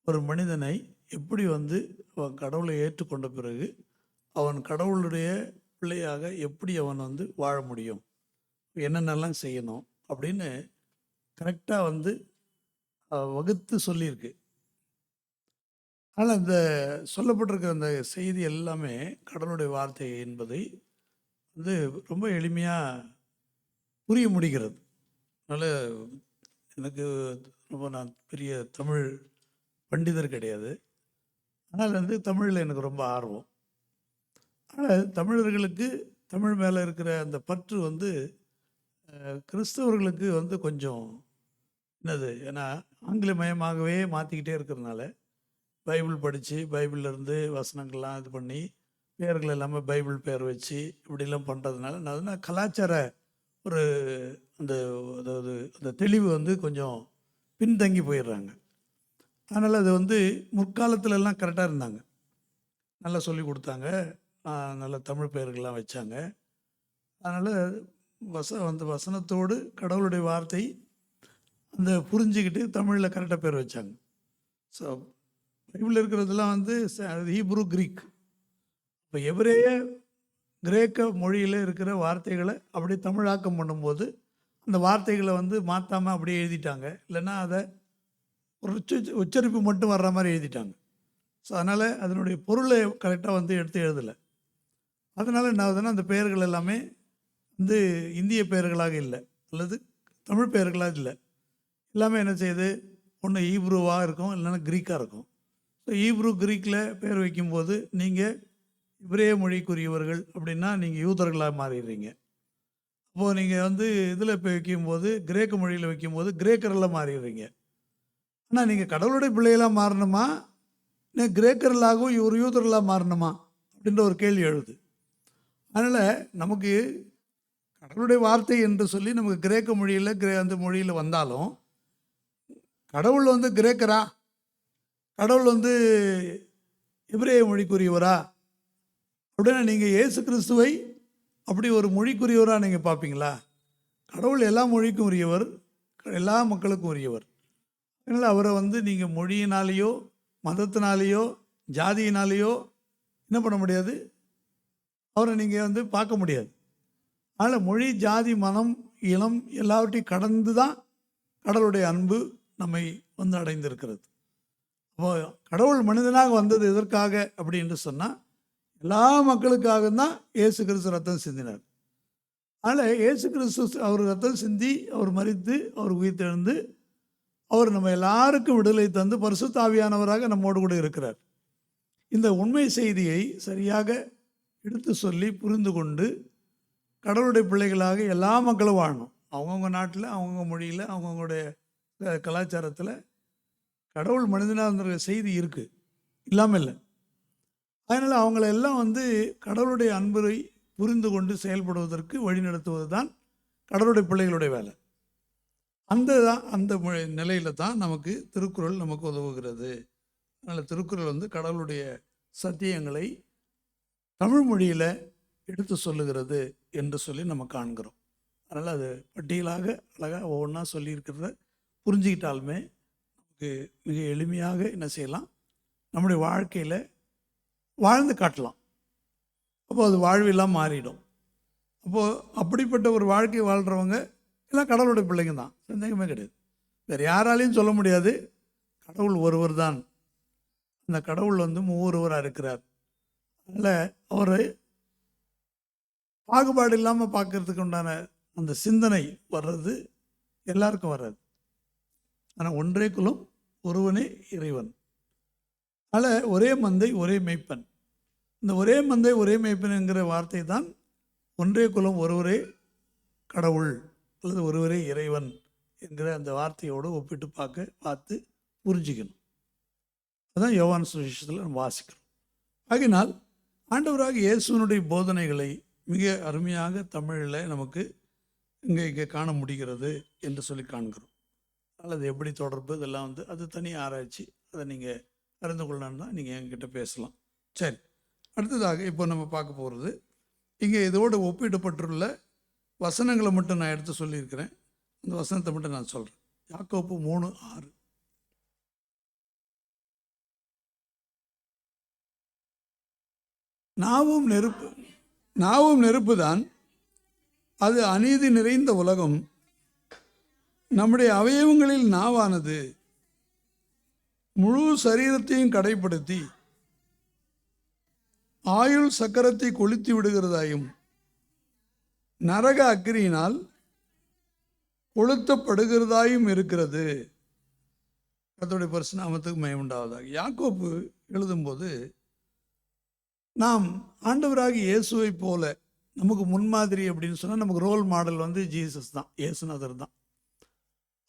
ஒரு மனிதனை எப்படி வந்து அவன் கடவுளை ஏற்றுக்கொண்ட பிறகு அவன் கடவுளுடைய பிள்ளையாக எப்படி அவன் வந்து வாழ முடியும், என்னென்னலாம் செய்யணும் அப்படின்னு கரெக்டாக வந்து வகுத்து சொல்லியிருக்கு. ஆனால் இந்த சொல்லப்பட்டிருக்கிற அந்த செய்தி எல்லாமே கடவுளுடைய வார்த்தை என்பதை வந்து ரொம்ப எளிமையாக புரிய முடிகிறது. அதனால் எனக்கு ரொம்ப நான் பெரிய தமிழ் பண்டிதர் கிடையாது. ஆனால் வந்து தமிழில் எனக்கு ரொம்ப ஆர்வம். ஆனால் தமிழர்களுக்கு தமிழ் மேலே இருக்கிற அந்த பற்று வந்து கிறிஸ்தவர்களுக்கு வந்து கொஞ்சம் என்னது, ஏன்னா ஆங்கிலமயமாகவே மாற்றிக்கிட்டே இருக்கிறதுனால பைபிள் படித்து பைபிள்லேருந்து வசனங்கள்லாம் இது பண்ணி பேர்கள் எல்லாமே பைபிள் பேர் வச்சு இப்படிலாம் பண்ணுறதுனால நான் கலாச்சார ஒரு அந்த அதாவது அந்த தெளிவு வந்து கொஞ்சம் பின்தங்கி போயிடுறாங்க. அதனால் அது வந்து முற்காலத்துலலாம் கரெக்டாக இருந்தாங்க, நல்லா சொல்லி கொடுத்தாங்க, நல்ல தமிழ் பெயர்கள்லாம் வச்சாங்க. அதனால் அந்த வசனத்தோடு கடவுளுடைய வார்த்தை அந்த புரிஞ்சுக்கிட்டு தமிழில் கரெக்டாக பேர் வச்சாங்க. ஸோ பைபிளில் இருக்கிறதெல்லாம் வந்து ஹீப்ரு கிரீக். இப்போ எபிரேய கிரேக்க மொழியில் இருக்கிற வார்த்தைகளை அப்படி தமிழாக்கம் பண்ணும்போது அந்த வார்த்தைகளை வந்து மாற்றாமல் அப்படியே எழுதிட்டாங்க. இல்லைன்னா அதை ஒரு உச்சரிப்பு மட்டும் வர்ற மாதிரி எழுதிட்டாங்க. ஸோ அதனால் அதனுடைய பொருளை கரெக்டாக வந்து எடுத்து எழுதலை. அதனால் என்ன ஆகுதுன்னா அந்த பெயர்கள் எல்லாமே வந்து இந்திய பெயர்களாக இல்லை, அல்லது தமிழ் பெயர்களாக இல்லை. எல்லாமே என்ன செய்யுது, ஒன்று ஈப்ரூவாக இருக்கும், இல்லைன்னா க்ரீக்காக இருக்கும். ஸோ ஈப்ரூ க்ரீக்கில் பேர் வைக்கும்போது நீங்கள் இப்ரேய மொழிக்குரியவர்கள் அப்படின்னா நீங்கள் யூதர்களாக மாறிடுறீங்க. அப்போது நீங்கள் வந்து இதில் போய் வைக்கும்போது கிரேக்க மொழியில் வைக்கும்போது கிரேக்கரெல்லாம் மாறிடுறீங்க. ஆனால் நீங்கள் கடவுளுடைய பிள்ளைகளாக மாறணுமா, நீங்கள் கிரேக்கர்களாகவும் ஒரு யூதர்களாக மாறணுமா அப்படின்ற ஒரு கேள்வி எழுது. அதனால் நமக்கு கடவுளுடைய வார்த்தை என்று சொல்லி நமக்கு கிரேக்க மொழியில் அந்த மொழியில் வந்தாலும் கடவுள் வந்து கிரேக்கரா, கடவுள் வந்து எபிரேய மொழிக்குரியவரா அப்படின்னா நீங்கள் இயேசு கிறிஸ்துவை அப்படி ஒரு மொழிக்குரியவராக நீங்கள் பார்ப்பீங்களா? கடவுள் எல்லா மொழிக்கும் உரியவர், எல்லா மக்களுக்கும் உரியவர். அதனால் அவரை வந்து நீங்கள் மொழியினாலேயோ மதத்தினாலேயோ ஜாதியினாலேயோ என்ன பண்ண முடியாது, அவரை நீங்கள் வந்து பார்க்க முடியாது. அதனால் மொழி ஜாதி மதம் இனம் எல்லாவற்றையும் கடந்து தான் கடவுளுடைய அன்பு நம்மை வந்து அடைந்திருக்கிறது. அப்போ கடவுள் மனிதனாக வந்தது எதற்காக அப்படின்னு சொன்னால் எல்லா மக்களுக்காக தான் இயேசு கிறிஸ்து ரத்தம் சிந்தினார். அதனால் இயேசு கிறிஸ்து அவர் ரத்தம் சிந்தி அவர் மரித்து அவர் உயிர்த்தெழுந்து அவர் நம்ம எல்லாருக்கும் விடுதலை தந்து பரிசுத்த ஆவியானவராக நம்மோடு கூட இருக்கிறார். இந்த உண்மை செய்தியை சரியாக எடுத்து சொல்லி புரிந்து கொண்டு கடவுளுடைய பிள்ளைகளாக எல்லா மக்களும் வாழணும். அவங்கவுங்க நாட்டில் அவங்கவுங்க மொழியில் அவங்கவுங்களுடைய கலாச்சாரத்தில் கடவுள் மனிதனாக இருந்த செய்தி இருக்குது, இல்லாமல் இல்லை. அதனால் அவங்களெல்லாம் வந்து கடவுளுடைய அன்பை புரிந்து கொண்டு செயல்படுவதற்கு வழிநடத்துவது தான் கடவுளுடைய பிள்ளைகளுடைய வேலை. அந்த நிலையில் தான் நமக்கு திருக்குறள் நமக்கு உதவுகிறது. அதனால் திருக்குறள் வந்து கடவுளுடைய சத்தியங்களை தமிழ் மொழியில் எடுத்து சொல்லுகிறது என்று சொல்லி நம்ம காண்கிறோம். அதனால் அது பட்டியலாக அழகாக ஒவ்வொன்றா சொல்லியிருக்கிறத புரிஞ்சுக்கிட்டாலுமே நமக்கு மிக எளிமையாக என்ன செய்யலாம், நம்முடைய வாழ்க்கையில் வாழ்ந்து காட்டலாம். அப்போது அது வாழ்வெல்லாம் மாறிடும். அப்போது அப்படிப்பட்ட ஒரு வாழ்க்கை வாழ்கிறவங்க எல்லாம் கடவுளுடைய பிள்ளைங்க தான், சந்தேகமே கிடையாது. வேறு யாராலையும் சொல்ல முடியாது, கடவுள் ஒருவர் தான். அந்த கடவுள் வந்து மூவொருவராக இருக்கிறார். அதனால் அவரை பாகுபாடு இல்லாமல் பார்க்கறதுக்கு உண்டான அந்த சிந்தனை வர்றது எல்லாருக்கும் வர்றது. ஆனால் ஒன்றே குலம் ஒருவனே இறைவன். அதனால் ஒரே மந்தை ஒரே மேய்ப்பன். இந்த ஒரே மந்தை ஒரே மேய்ப்பன் என்கிற வார்த்தை தான் ஒன்றே குலம் ஒருவரே கடவுள் அல்லது ஒருவரே இறைவன் என்கிற அந்த வார்த்தையோடு ஒப்பிட்டு பார்த்து புரிஞ்சிக்கணும். அதுதான் யோவான் சுவிசேஷத்தில் நம்ம வாசிக்கிறோம். ஆகினால் ஆண்டவராக இயேசுவினுடைய போதனைகளை மிக அருமையாக தமிழில் நமக்கு இங்கே காண முடிகிறது என்று சொல்லி காண்கிறோம். அதனால் அது எப்படி தொடர்பு இதெல்லாம் வந்து அது தனி ஆராய்ச்சி. அதை நீங்கள் அறிந்து கொள்ளணும்னா நீங்கள் என்கிட்ட பேசலாம். சரி, அடுத்ததாக இப்போ நம்ம பார்க்க போகிறது, இங்கே இதோடு ஒப்பிடப்பட்டுள்ள வசனங்களை மட்டும் நான் எடுத்து சொல்லியிருக்கிறேன். அந்த வசனத்தை மட்டும் நான் சொல்கிறேன். யாக்கோப்பு 3:6. நாவும் நெருப்பு தான். அது அநீதி நிறைந்த உலகம். நம்முடைய அவயவங்களில் நாவானது முழு சரீரத்தையும் கடைப்படுத்தி ஆயுள் சக்கரத்தை கொளுத்தி விடுகிறதாயும் நரக அக்கினியினால் கொளுத்தப்படுகிறதாயும் இருக்கிறது. கர்த்தருடைய பரிசுத்த நாமத்துக்கு மகிமை உண்டாவதாக. யாக்கோபு எழுதும்போது, நாம் ஆண்டவராகிய இயேசுவை போல நமக்கு முன்மாதிரி அப்படின்னு சொன்னால் நமக்கு ரோல் மாடல் வந்து ஜீசஸ் தான், இயேசுநாதர் தான்.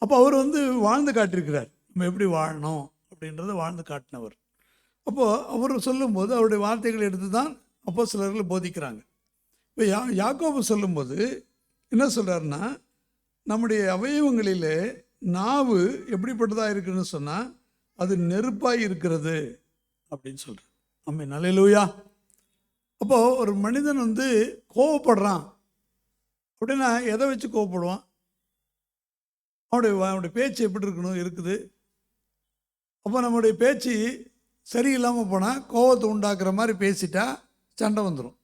அப்போ அவர் வந்து வாழ்ந்து காட்டியிருக்கிறார், நம்ம எப்படி வாழணும் அப்படின்றத வாழ்ந்து காட்டினவர். அப்போது அவர் சொல்லும்போது அவருடைய வார்த்தைகளை எடுத்து தான் அப்போஸ்தலர்கள் போதிக்கிறாங்க. இப்போ யாக்கோபு சொல்லும்போது என்ன சொல்கிறாருன்னா, நம்முடைய அவயவங்களிலே நாவு எப்படிப்பட்டதாக இருக்குதுன்னு சொன்னால் அது நெருப்பாக இருக்கிறது அப்படின்னு சொல்கிறார். ஆமென், அல்லேலூயா. அப்போது ஒரு மனிதன் வந்து கோவப்படுறான் அப்படின்னா எதை வச்சு கோவப்படுவான்? அவனுடைய பேச்சு எப்படி இருக்குது. அப்போ நம்முடைய பேச்சு சரியில்லாமல் போனால் கோவத்தை உண்டாக்குற மாதிரி பேசிட்டா சண்டை வந்துடும்.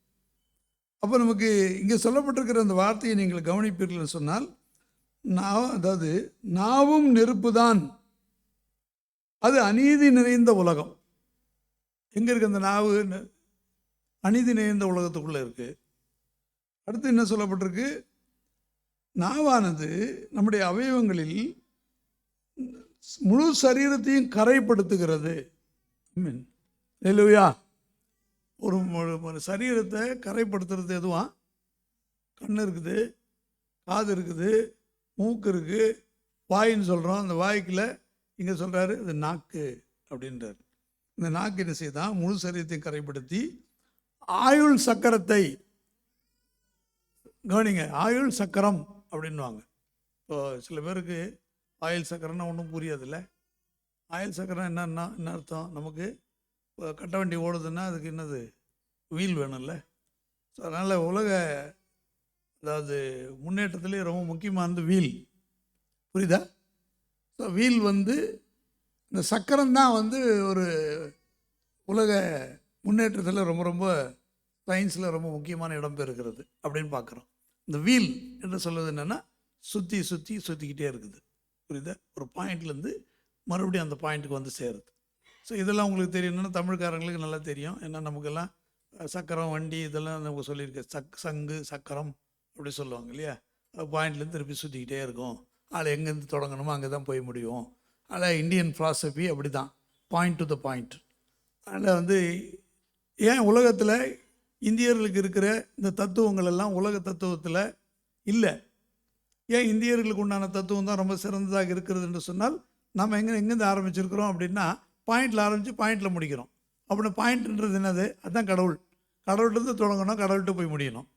அப்போ நமக்கு இங்கே சொல்லப்பட்டிருக்கிற அந்த வார்த்தையை நீங்கள் கவனிப்பீர்கள் சொன்னால், அதாவது நாவும் நெருப்பு தான், அது அநீதி நிறைந்த உலகம். எங்கே இருக்குது அந்த நாவு? அநீதி நிறைந்த உலகத்துக்குள்ளே இருக்குது. அடுத்து என்ன சொல்லப்பட்டிருக்கு? நாவானது நம்முடைய அவயவங்களில் முழு சரீரத்தையும் கரைப்படுத்துகிறது. அல்லேலூயா. ஒரு சரீரத்தை கரைப்படுத்துறது எதுவா? கண் இருக்குது, காது இருக்குது, மூக்கு இருக்குது, வாயின்னு சொல்கிறோம். அந்த வாய்க்குள்ள இங்கே சொல்கிறாரு அது நாக்கு அப்படின்றார். இந்த நாக்கு என்ன செய்தான்? முழு சரீரத்தையும் கரைப்படுத்தி ஆயுள் சக்கரத்தை, கவனிங்க, ஆயுள் சக்கரம் அப்படின்வாங்க. இப்போ சில பேருக்கு ஆயுள் சக்கரம்னா ஒன்றும் புரியாதுல்ல. ஆயுள் சக்கரம் என்ன அர்த்தம்? நமக்கு இப்போ கட்ட வண்டி ஓடுதுன்னா அதுக்கு என்னது? வீல் வேணும்ல. ஸோ அதனால் அதாவது முன்னேற்றத்துலேயே ரொம்ப முக்கியமானது வீல். புரியுதா? ஸோ வீல் வந்து இந்த சக்கரம் தான் வந்து ஒரு உலக முன்னேற்றத்தில் ரொம்ப ரொம்ப சயின்ஸில் ரொம்ப முக்கியமான இடம் பெறுகிறது அப்படின்னு பார்க்குறோம். இந்த வீல் என்று சொல்வது என்னென்னா சுற்றிக்கிட்டே இருக்குது. புரியுதா? ஒரு பாயிண்ட்லேருந்து மறுபடியும் அந்த பாயிண்ட்டுக்கு வந்து சேருது. ஸோ இதெல்லாம் உங்களுக்கு தெரியணும்னா தமிழ்காரங்களுக்கு நல்லா தெரியும். ஏன்னா நமக்கெல்லாம் சக்கரம், வண்டி இதெல்லாம் நமக்கு சொல்லியிருக்கேன். சங்கு, சக்கரம் அப்படி சொல்லுவாங்க இல்லையா? பாயிண்ட்லேருந்து திருப்பி சுற்றிக்கிட்டே இருக்கும். அதில் எங்கேருந்து தொடங்கணுமோ அங்கே தான் போய் முடியும். அதில் இந்தியன் ஃபிலாசபி அப்படி தான், பாயிண்ட் டு த பாயிண்ட். அதில் வந்து ஏன் உலகத்தில் இந்தியர்களுக்கு இருக்கிற இந்த தத்துவங்கள் எல்லாம் உலக தத்துவத்தில் இல்லை? ஏன் இந்தியர்களுக்கு உண்டான தத்துவம் தான் ரொம்ப சிறந்ததாக இருக்கிறது என்று சொன்னால், நம்ம எங்கேருந்து ஆரம்பிச்சிருக்கிறோம் அப்படின்னா பாயிண்டில் ஆரம்பித்து பாயிண்டில் முடிக்கிறோம். அப்படின்னா பாயிண்ட்ன்றது என்னது? அதுதான் கடவுள். கடவுள்கிட்ட தொடங்கணும், கடவுள்கிட்ட போய் முடியணும்.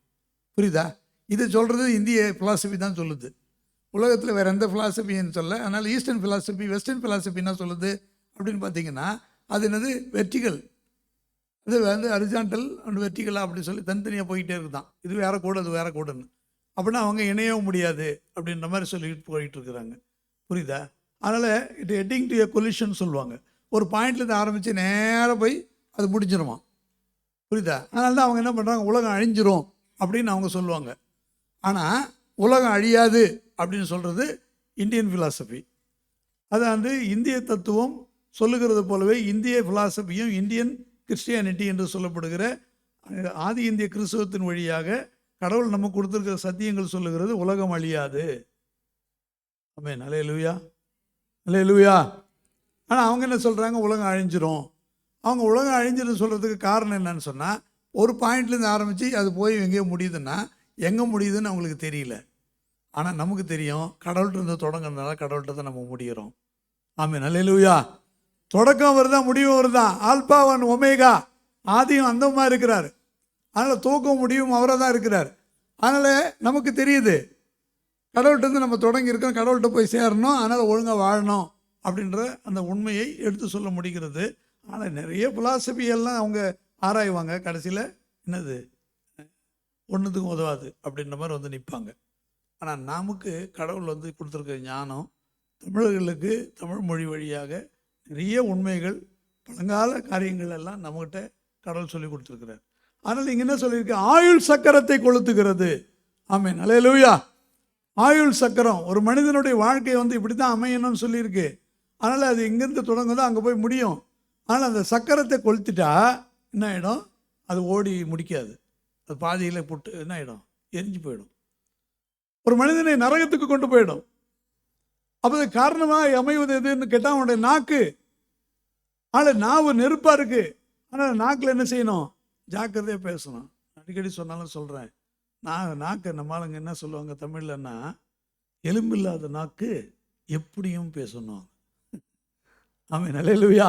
புரியுதா? இது சொல்கிறது இந்திய ஃபிலாசபி தான் சொல்லுது. உலகத்தில் வேறு எந்த ஃபிலாசபின்னு சொல்ல. அதனால் ஈஸ்டர்ன் ஃபிலாசபி, வெஸ்டர்ன் ஃபிலாசபி என்ன சொல்லுது அப்படின்னு பார்த்தீங்கன்னா, அது என்னது? வெர்டிகல். அது வந்து ஹரிசாண்டல் அண்ட் வெர்டிகலாக அப்படி சொல்லி தனித்தனியாக போய்கிட்டே இருக்குதான். இது வேற கோடு, அது வேற கோடுன்னு. அப்படின்னா அவங்க இணையவும் முடியாது அப்படின்ற மாதிரி சொல்லிட்டு போயிட்டு இருக்கிறாங்க. புரியுதா? அதனால் it heading to a collision சொல்லுவாங்க. ஒரு பாயிண்ட்லேருந்து ஆரம்பித்து நேராக போய் அது முடிஞ்சிருமா. புரியுதா? அதனால தான் அவங்க என்ன பண்ணுறாங்க, உலகம் அழிஞ்சிரும் அப்படின்னு அவங்க சொல்லுவாங்க. ஆனால் உலகம் அழியாது அப்படின்னு சொல்கிறது இந்தியன் ஃபிலாசபி. அது வந்து இந்திய தத்துவம் சொல்லுகிறது போலவே இந்திய ஃபிலாசபியும் இந்தியன் கிறிஸ்டியானிட்டி என்று சொல்லப்படுகிற ஆதி இந்திய கிறிஸ்தவத்தின் வழியாக கடவுள் நமக்கு கொடுத்துருக்கிற சத்தியங்கள் சொல்லுகிறது உலகம் அழியாது. ஆமென், அல்லேலூயா, அல்லேலூயா. ஆனால் அவங்க என்ன சொல்கிறாங்க? உலகம் அழிஞ்சிரும். அவங்க உலகம் அழிஞ்சிரும் சொல்கிறதுக்கு காரணம் என்னன்னு சொன்னால், ஒரு பாயிண்ட்லேருந்து ஆரம்பித்து அது போய் எங்கேயோ முடியுதுன்னா எங்கே முடியுதுன்னு அவங்களுக்கு தெரியல. ஆனால் நமக்கு தெரியும், கடவுள்கிட்ட இருந்து தொடங்குறதுனால கடவுள்கிட்ட தான் நம்ம முடிகிறோம். ஆமென், அல்லேலூயா. தொடக்கம் வருதா, முடிவு வருதா, ஆல்பா அண்ட் ஒமேகா, ஆதியும் அந்தமாக இருக்கிறார். அதனால் தூக்கம் முடிவும் அவராக தான் இருக்கிறார். அதனால் நமக்கு தெரியுது கடவுள்கிட்ட நம்ம தொடங்கியிருக்கோம், கடவுள்கிட்ட போய் சேரணும், அதனால் ஒழுங்காக வாழணும் அப்படின்ற அந்த உண்மையை எடுத்து சொல்ல முடிகிறது. ஆனால் நிறைய பிலாசபியெல்லாம் அவங்க ஆராய்வாங்க, கடைசியில் என்னது ஒன்றுத்துக்கும் உதவாது அப்படின்ற மாதிரி வந்து நிற்பாங்க. ஆனால் நமக்கு கடவுள் வந்து கொடுத்துருக்க ஞானம், தமிழர்களுக்கு தமிழ் மொழி வழியாக நிறைய உண்மைகள், பழங்கால காரியங்கள் எல்லாம் நம்மகிட்ட கடவுள் சொல்லி கொடுத்துருக்கிறார். அதனால் இங்கே என்ன சொல்லியிருக்கு? ஆயுள் சக்கரத்தை கொளுத்துகிறது. ஆமென், அல்லேலூயா. ஆயுள் சக்கரம் ஒரு மனிதனுடைய வாழ்க்கை வந்து இப்படி தான் அமையணும்னு சொல்லியிருக்கு. அதனால் அது எங்கேருந்து தொடங்குதோ அங்கே போய் முடியும். ஆனால் அந்த சக்கரத்தை கொளுத்திட்டா என்ன ஆகிடும்? அது ஓடி முடிக்காது. அது பாதியில் போட்டு என்ன ஆகிடும்? எரிஞ்சு போயிடும். ஒரு மனிதனை நரகத்துக்கு கொண்டு போயிடும். அப்போ அது காரணமாக அமைவது எதுன்னு கேட்டால் அவனுடைய நாக்கு. ஆனால் நாவு நெருப்பாக இருக்குது. ஆனால் நாக்கில் என்ன செய்யணும்? ஜாக்கிரதையாக பேசணும். அடிக்கடி சொன்னாலும் சொல்கிறேன், நாக்கு நம்ம ஆளுங்க என்ன சொல்லுவாங்க தமிழ்லன்னா, எலும்பில்லாத நாக்கு எப்படியும் பேசணும். ஆமென், அல்லேலூயா.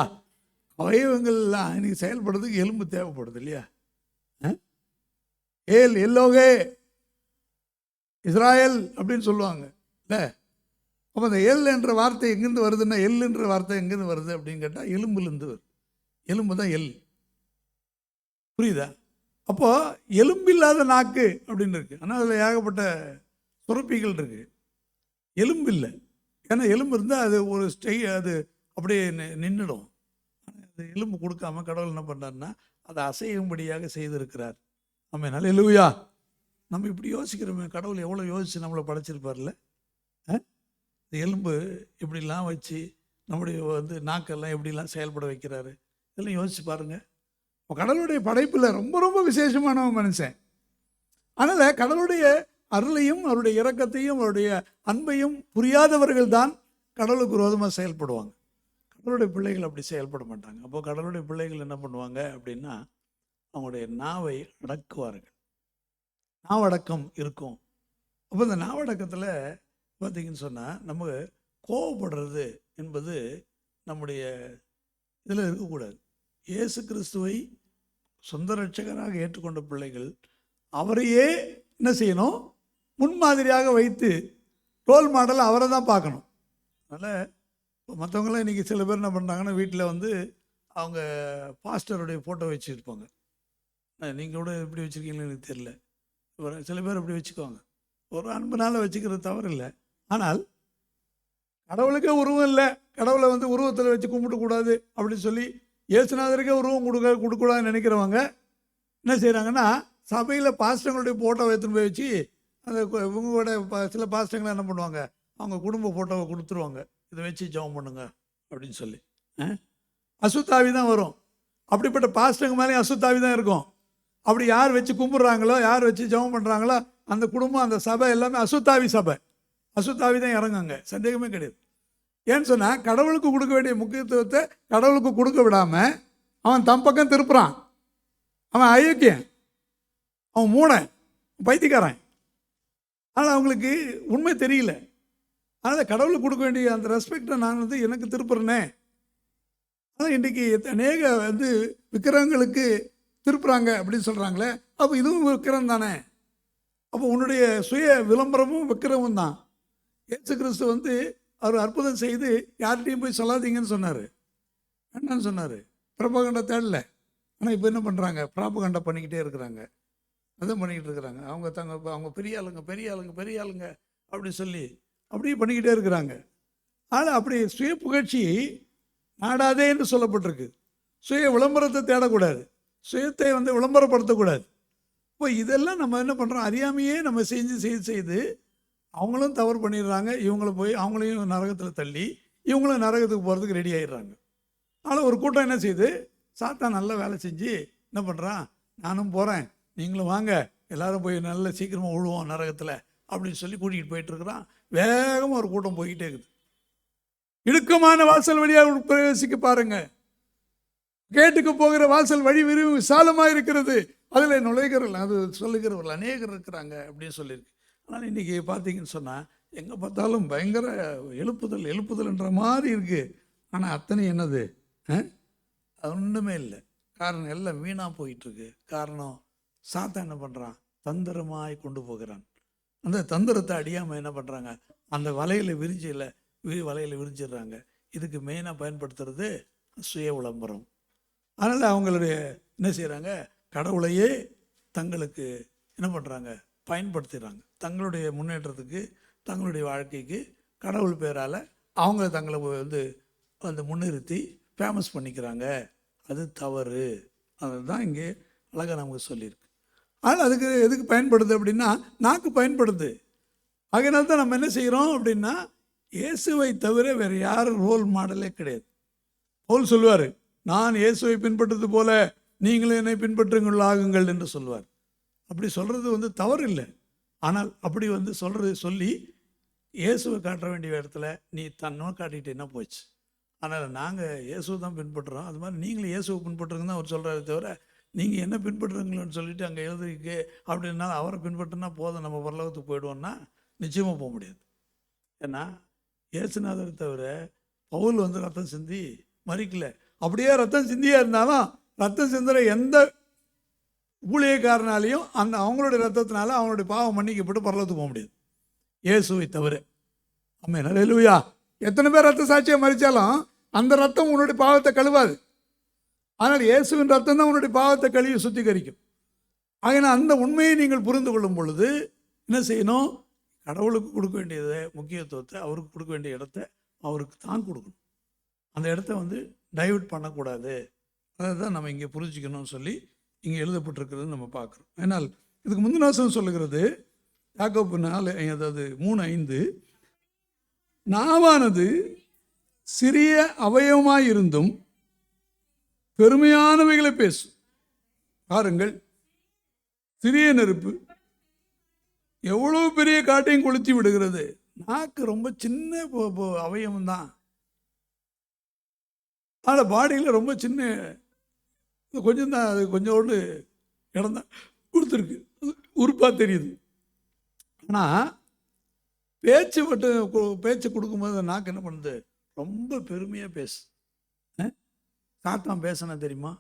அவயவங்கள்லாம் இன்னைக்கு செயல்படுறதுக்கு எலும்பு தேவைப்படுது இல்லையா? எல்லோகே இஸ்ராயல் அப்படின்னு சொல்லுவாங்க இல்லை? அப்போ அந்த எல் என்ற வார்த்தை எங்கேருந்து வருதுன்னா, எல் என்ற வார்த்தை எங்கேருந்து வருது அப்படின்னு கேட்டால் எலும்புலேருந்து வருது. எலும்பு தான் எல். புரியுதா? அப்போது எலும்பில்லாத நாக்கு அப்படின்னு இருக்குது. ஆனால் அதில் ஏகப்பட்ட சுரப்பிகள் இருக்குது. எலும்பு இல்லை. ஏன்னா எலும்பு இருந்தால் அது ஒரு அது அப்படியே நின்றுடும். அது எலும்பு கொடுக்காம கடவுள் என்ன பண்ணுறாருன்னா அதை அசையும்படியாக செய்திருக்கிறார். ஆமென், அல்லேலூயா. நம்ம இப்படி யோசிக்கிறோமே, கடவுள் எவ்வளோ யோசித்து நம்மளை படைச்சிருப்பார்ல. இந்த எலும்பு இப்படிலாம் வச்சு நம்முடைய வந்து நாக்கெல்லாம் எப்படிலாம் செயல்பட வைக்கிறாரு, இதெல்லாம் யோசிச்சு பாருங்கள். இப்போ கடவுளுடைய படைப்பில் ரொம்ப ரொம்ப விசேஷமானவன் மனுஷன். அதனால் கடவுளுடைய அருளையும் அவருடைய இரக்கத்தையும் அவருடைய அன்பையும் புரியாதவர்கள் தான் கடவுளுக்கு விரோதமாக செயல்படுவாங்க. கடவுளுடைய பிள்ளைகள் அப்படி செயல்பட மாட்டாங்க. அப்போ கடவுளுடைய பிள்ளைகள் என்ன பண்ணுவாங்க அப்படின்னா, அவங்களுடைய நாவை அடக்குவார்கள். நாவடக்கம் இருக்கும். அப்போ இந்த நாவடக்கத்தில் பார்த்தீங்கன்னு சொன்னால், நம்ம கோவப்படுறது என்பது நம்முடைய இதில் இருக்கக்கூடாது. இயேசு கிறிஸ்துவை சொந்த ரட்சகராக ஏற்றுக்கொண்ட பிள்ளைகள் அவரையே என்ன செய்யணும்? முன்மாதிரியாக வைத்து ரோல் மாடல் அவரை தான் பார்க்கணும். அதனால் மற்றவங்களாம் இன்றைக்கி சில பேர் என்ன பண்ணுறாங்கன்னா, வீட்டில் வந்து அவங்க பாஸ்டருடைய ஃபோட்டோ வச்சுருப்பாங்க. நீங்கள் கூட எப்படி வச்சுருக்கீங்கன்னு எனக்கு தெரியல. சில பேர் அப்படி வச்சுக்குவாங்க. ஒரு அன்புனால வச்சுக்கிறது தவறு இல்லை. ஆனால் கடவுளுக்கே உருவம் இல்லை, கடவுளை வந்து உருவத்தில் வச்சு கும்பிடக்கூடாது அப்படின்னு சொல்லி இயேசுநாதருக்கே உருவம் கொடுக்கக்கூடாதுன்னு நினைக்கிறவங்க என்ன செய்கிறாங்கன்னா, சபையில் பாஸ்டர்களுடைய ஃபோட்டோ எடுத்துன்னு போய் வச்சு அந்த இவங்களோட சில பாஸ்டங்களாம் என்ன பண்ணுவாங்க, அவங்க குடும்ப ஃபோட்டோவை கொடுத்துருவாங்க, இதை வச்சு ஜெபம் பண்ணுங்க அப்படின்னு சொல்லி. அசுத்தாவி தான் வரும். அப்படிப்பட்ட பாஸ்டங்க மேலே அசுத்தாவி தான் இருக்கும். அப்படி யார் வச்சு கும்பிட்றாங்களோ, யார் வச்சு ஜெபம் பண்ணுறாங்களோ, அந்த குடும்பம் அந்த சபை எல்லாமே அசுத்தாவி சபை. அசுத்தாவி தான் இறங்குங்க, சந்தேகமே கிடையாது. ஏன்னு சொன்னால், கடவுளுக்கு கொடுக்க வேண்டிய முக்கியத்துவத்தை கடவுளுக்கு கொடுக்க விடாமல் அவன் தம் பக்கம் திருப்புறான். அவன் அயோக்கியன், அவன் மூனை, பைத்தியக்காரன். ஆனால் அவங்களுக்கு உண்மை தெரியல. அதனால் கடவுளுக்கு கொடுக்க வேண்டிய அந்த ரெஸ்பெக்டை நான் வந்து எனக்கு திருப்புறேனே. ஆனால் இன்றைக்கி அநேக வந்து விக்கிரகங்களுக்கு திருப்புறாங்க அப்படின்னு சொல்கிறாங்களே, அப்போ இதுவும் விக்கிரம் தானே. அப்போ உன்னுடைய சுய விளம்பரமும் விக்கிரமும் தான். இயேசு கிறிஸ்து வந்து அவர் அற்புதம் செய்து யார்கிட்டையும் போய் சொல்லாதீங்கன்னு சொன்னார், என்னன்னு சொன்னார், பிரபகண்டை தேடல. ஆனால் இப்போ என்ன பண்ணுறாங்க, ப்ராபகண்டை பண்ணிக்கிட்டே இருக்கிறாங்க. அதான் பண்ணிக்கிட்டு இருக்கிறாங்க. அவங்க பெரிய ஆளுங்க அப்படின்னு சொல்லி அப்படியே பண்ணிக்கிட்டே இருக்கிறாங்க. ஆனால் அப்படி சுய புகழ்ச்சி நாடாதே என்று சொல்லப்பட்டிருக்கு. சுய விளம்பரத்தை தேடக்கூடாது, சுயத்தை வந்து விளம்பரப்படுத்தக்கூடாது. இப்போ இதெல்லாம் நம்ம என்ன பண்ணுறோம், அறியாமையே நம்ம செய்து அவங்களும் தவறு பண்ணிடுறாங்க. இவங்களும் போய் அவங்களையும் நரகத்தில் தள்ளி இவங்களும் நரகத்துக்கு போகிறதுக்கு ரெடி ஆகிடுறாங்க. ஆனால் ஒரு கூட்டம் என்ன செய்யுது, சாத்தான் நல்ல வேலை செஞ்சு என்ன பண்ணுறான், நானும் போகிறேன், நீங்களும் வாங்க, எல்லோரும் போய் நல்ல சீக்கிரமாக விழுவோம் நரகத்தில் அப்படின்னு சொல்லி கூட்டிகிட்டு போயிட்டுருக்குறான். வேகமாக ஒரு கூட்டம் போய்கிட்டே இருக்குது. இடுக்கமான வாசல் வழியாக பிரவேசிக்க பாருங்க. கேட்டுக்கு போகிற வாசல் வழி விரிவு விசாலமாக இருக்கிறது, அதில் நுழைகிறவர்கள், அது சொல்லுகிறவர்கள் அநேகர் இருக்கிறாங்க அப்படின்னு சொல்லியிருக்கு. ஆனால் இன்றைக்கி பார்த்தீங்கன்னு சொன்னால், எங்கே பார்த்தாலும் பயங்கர எழுப்புதல்ன்ற மாதிரி இருக்குது. ஆனால் அத்தனை என்னது, அது ஒன்றுமே இல்லை. காரணம் எல்லாம் வீணாக போயிட்டுருக்கு. காரணம் சாத்தான் என்ன பண்ணுறான், தந்திரமாய் கொண்டு போகிறான். அந்த தந்திரத்தை அடியாமல் என்ன பண்ணுறாங்க, அந்த வலையில் விரிஞ்சிடுறாங்க. இதுக்கு மெயினாக பயன்படுத்துறது சுய விளம்பரம். அதனால் அவங்களுடைய என்ன செய்கிறாங்க, கடவுளையே தங்களுக்கு என்ன பண்ணுறாங்க, பயன்படுத்திடுறாங்க. தங்களுடைய முன்னேற்றத்துக்கு, தங்களுடைய வாழ்க்கைக்கு கடவுள் பேரால் அவங்க தங்களை வந்து முன்னிறுத்தி ஃபேமஸ் பண்ணிக்கிறாங்க. அது தவறு. அதுதான் இங்கே அழகாக நமக்கு சொல்லியிருக்கு. ஆனால் அதுக்கு எதுக்கு பயன்படுது அப்படின்னா, நாக்கு பயன்படுது. அதனால தான் நம்ம என்ன செய்கிறோம் அப்படின்னா, இயேசுவை தவிர வேறு யாரும் ரோல் மாடலே கிடையாது. பவுல் சொல்லுவார், நான் இயேசுவை பின்பற்றுறது போல நீங்களும் என்னை பின்பற்றுங்கள் ஆகுங்கள் என்று சொல்லுவார். அப்படி சொல்கிறது தவறு இல்லை. ஆனால் அப்படி சொல்லி இயேசுவை காட்ட வேண்டிய இடத்துல நீ தன்னோ காட்டிட்டேன்னா போச்சு. அதனால் நாங்கள் இயேசுவை தான் பின்பற்றுறோம், அது மாதிரி நீங்களும் இயேசுவை பின்பற்றுங்க தான் அவர் சொல்கிறாரு தவிர, நீங்கள் என்ன பின்பற்றுறீங்களோன்னு சொல்லிட்டு அங்கே எழுதிருக்கு அப்படின்னா அவரை பின்பற்றினா போதும் நம்ம பரலோகத்துக்கு போயிடுவோன்னா நிச்சயமாக போக முடியாது. ஏன்னா இயேசுநாதரை தவிர பவுல் ரத்தம் சிந்தி மறிக்கல. அப்படியே ரத்தம் சிந்தியாக இருந்தாலும் ரத்தம் சிந்துற எந்த ஊழியக்காரனாலையும் அவங்களுடைய ரத்தத்தினால அவங்களுடைய பாவம் மன்னிக்கப்பட்டு பரலோகத்துக்கு போக முடியாது, இயேசுவை தவிர. ஆமென், அல்லேலூயா. எத்தனை பேர் ரத்த சாட்சியாக மறித்தாலும் அந்த ரத்தம் உன்னுடைய பாவத்தை கழுவாது. ஆனால் இயேசுவின் ரத்தம் தான் உன்னுடைய பாவத்தை கழுவி சுத்திகரிக்கும். ஆகினால் அந்த உண்மையை நீங்கள் புரிந்து கொள்ளும் பொழுது என்ன செய்யணும்? கடவுளுக்கு கொடுக்க வேண்டியதை முக்கியத்துவத்தை, அவருக்கு கொடுக்க வேண்டிய இடத்த அவருக்கு தான் கொடுக்கணும். அந்த இடத்த டைவர்ட் பண்ணக்கூடாது. அதை தான் நம்ம இங்கே புரிஞ்சுக்கணும்னு சொல்லி இங்கே எழுதப்பட்டிருக்கிறது நம்ம பார்க்குறோம். ஏன்னால் இதுக்கு முந்தின வசனம் சொல்லுகிறது, யாக்கோபு 3:5, நாவானது சிறிய அவயவமாயிருந்தும் பெருமையானவைகளை பேசும். பாருங்கள், சிறிய நெருப்பு எவ்வளவு பெரிய காட்டையும் கொளுத்தி விடுகிறது. நாக்கு ரொம்ப சின்ன அவயவம் தான், ஆனால் பாடியில் ரொம்ப சின்ன கொஞ்சம் தான், அது கொஞ்சோண்டு இடம் தான் கொடுத்துருக்கு, உறுப்பாக தெரியுது. ஆனால் பேச்சு கொடுக்கும்போது நாக்கு என்ன பண்ணுது? ரொம்ப பெருமையாக பேசு. சாத்தான் பேசினா தெரியுமா?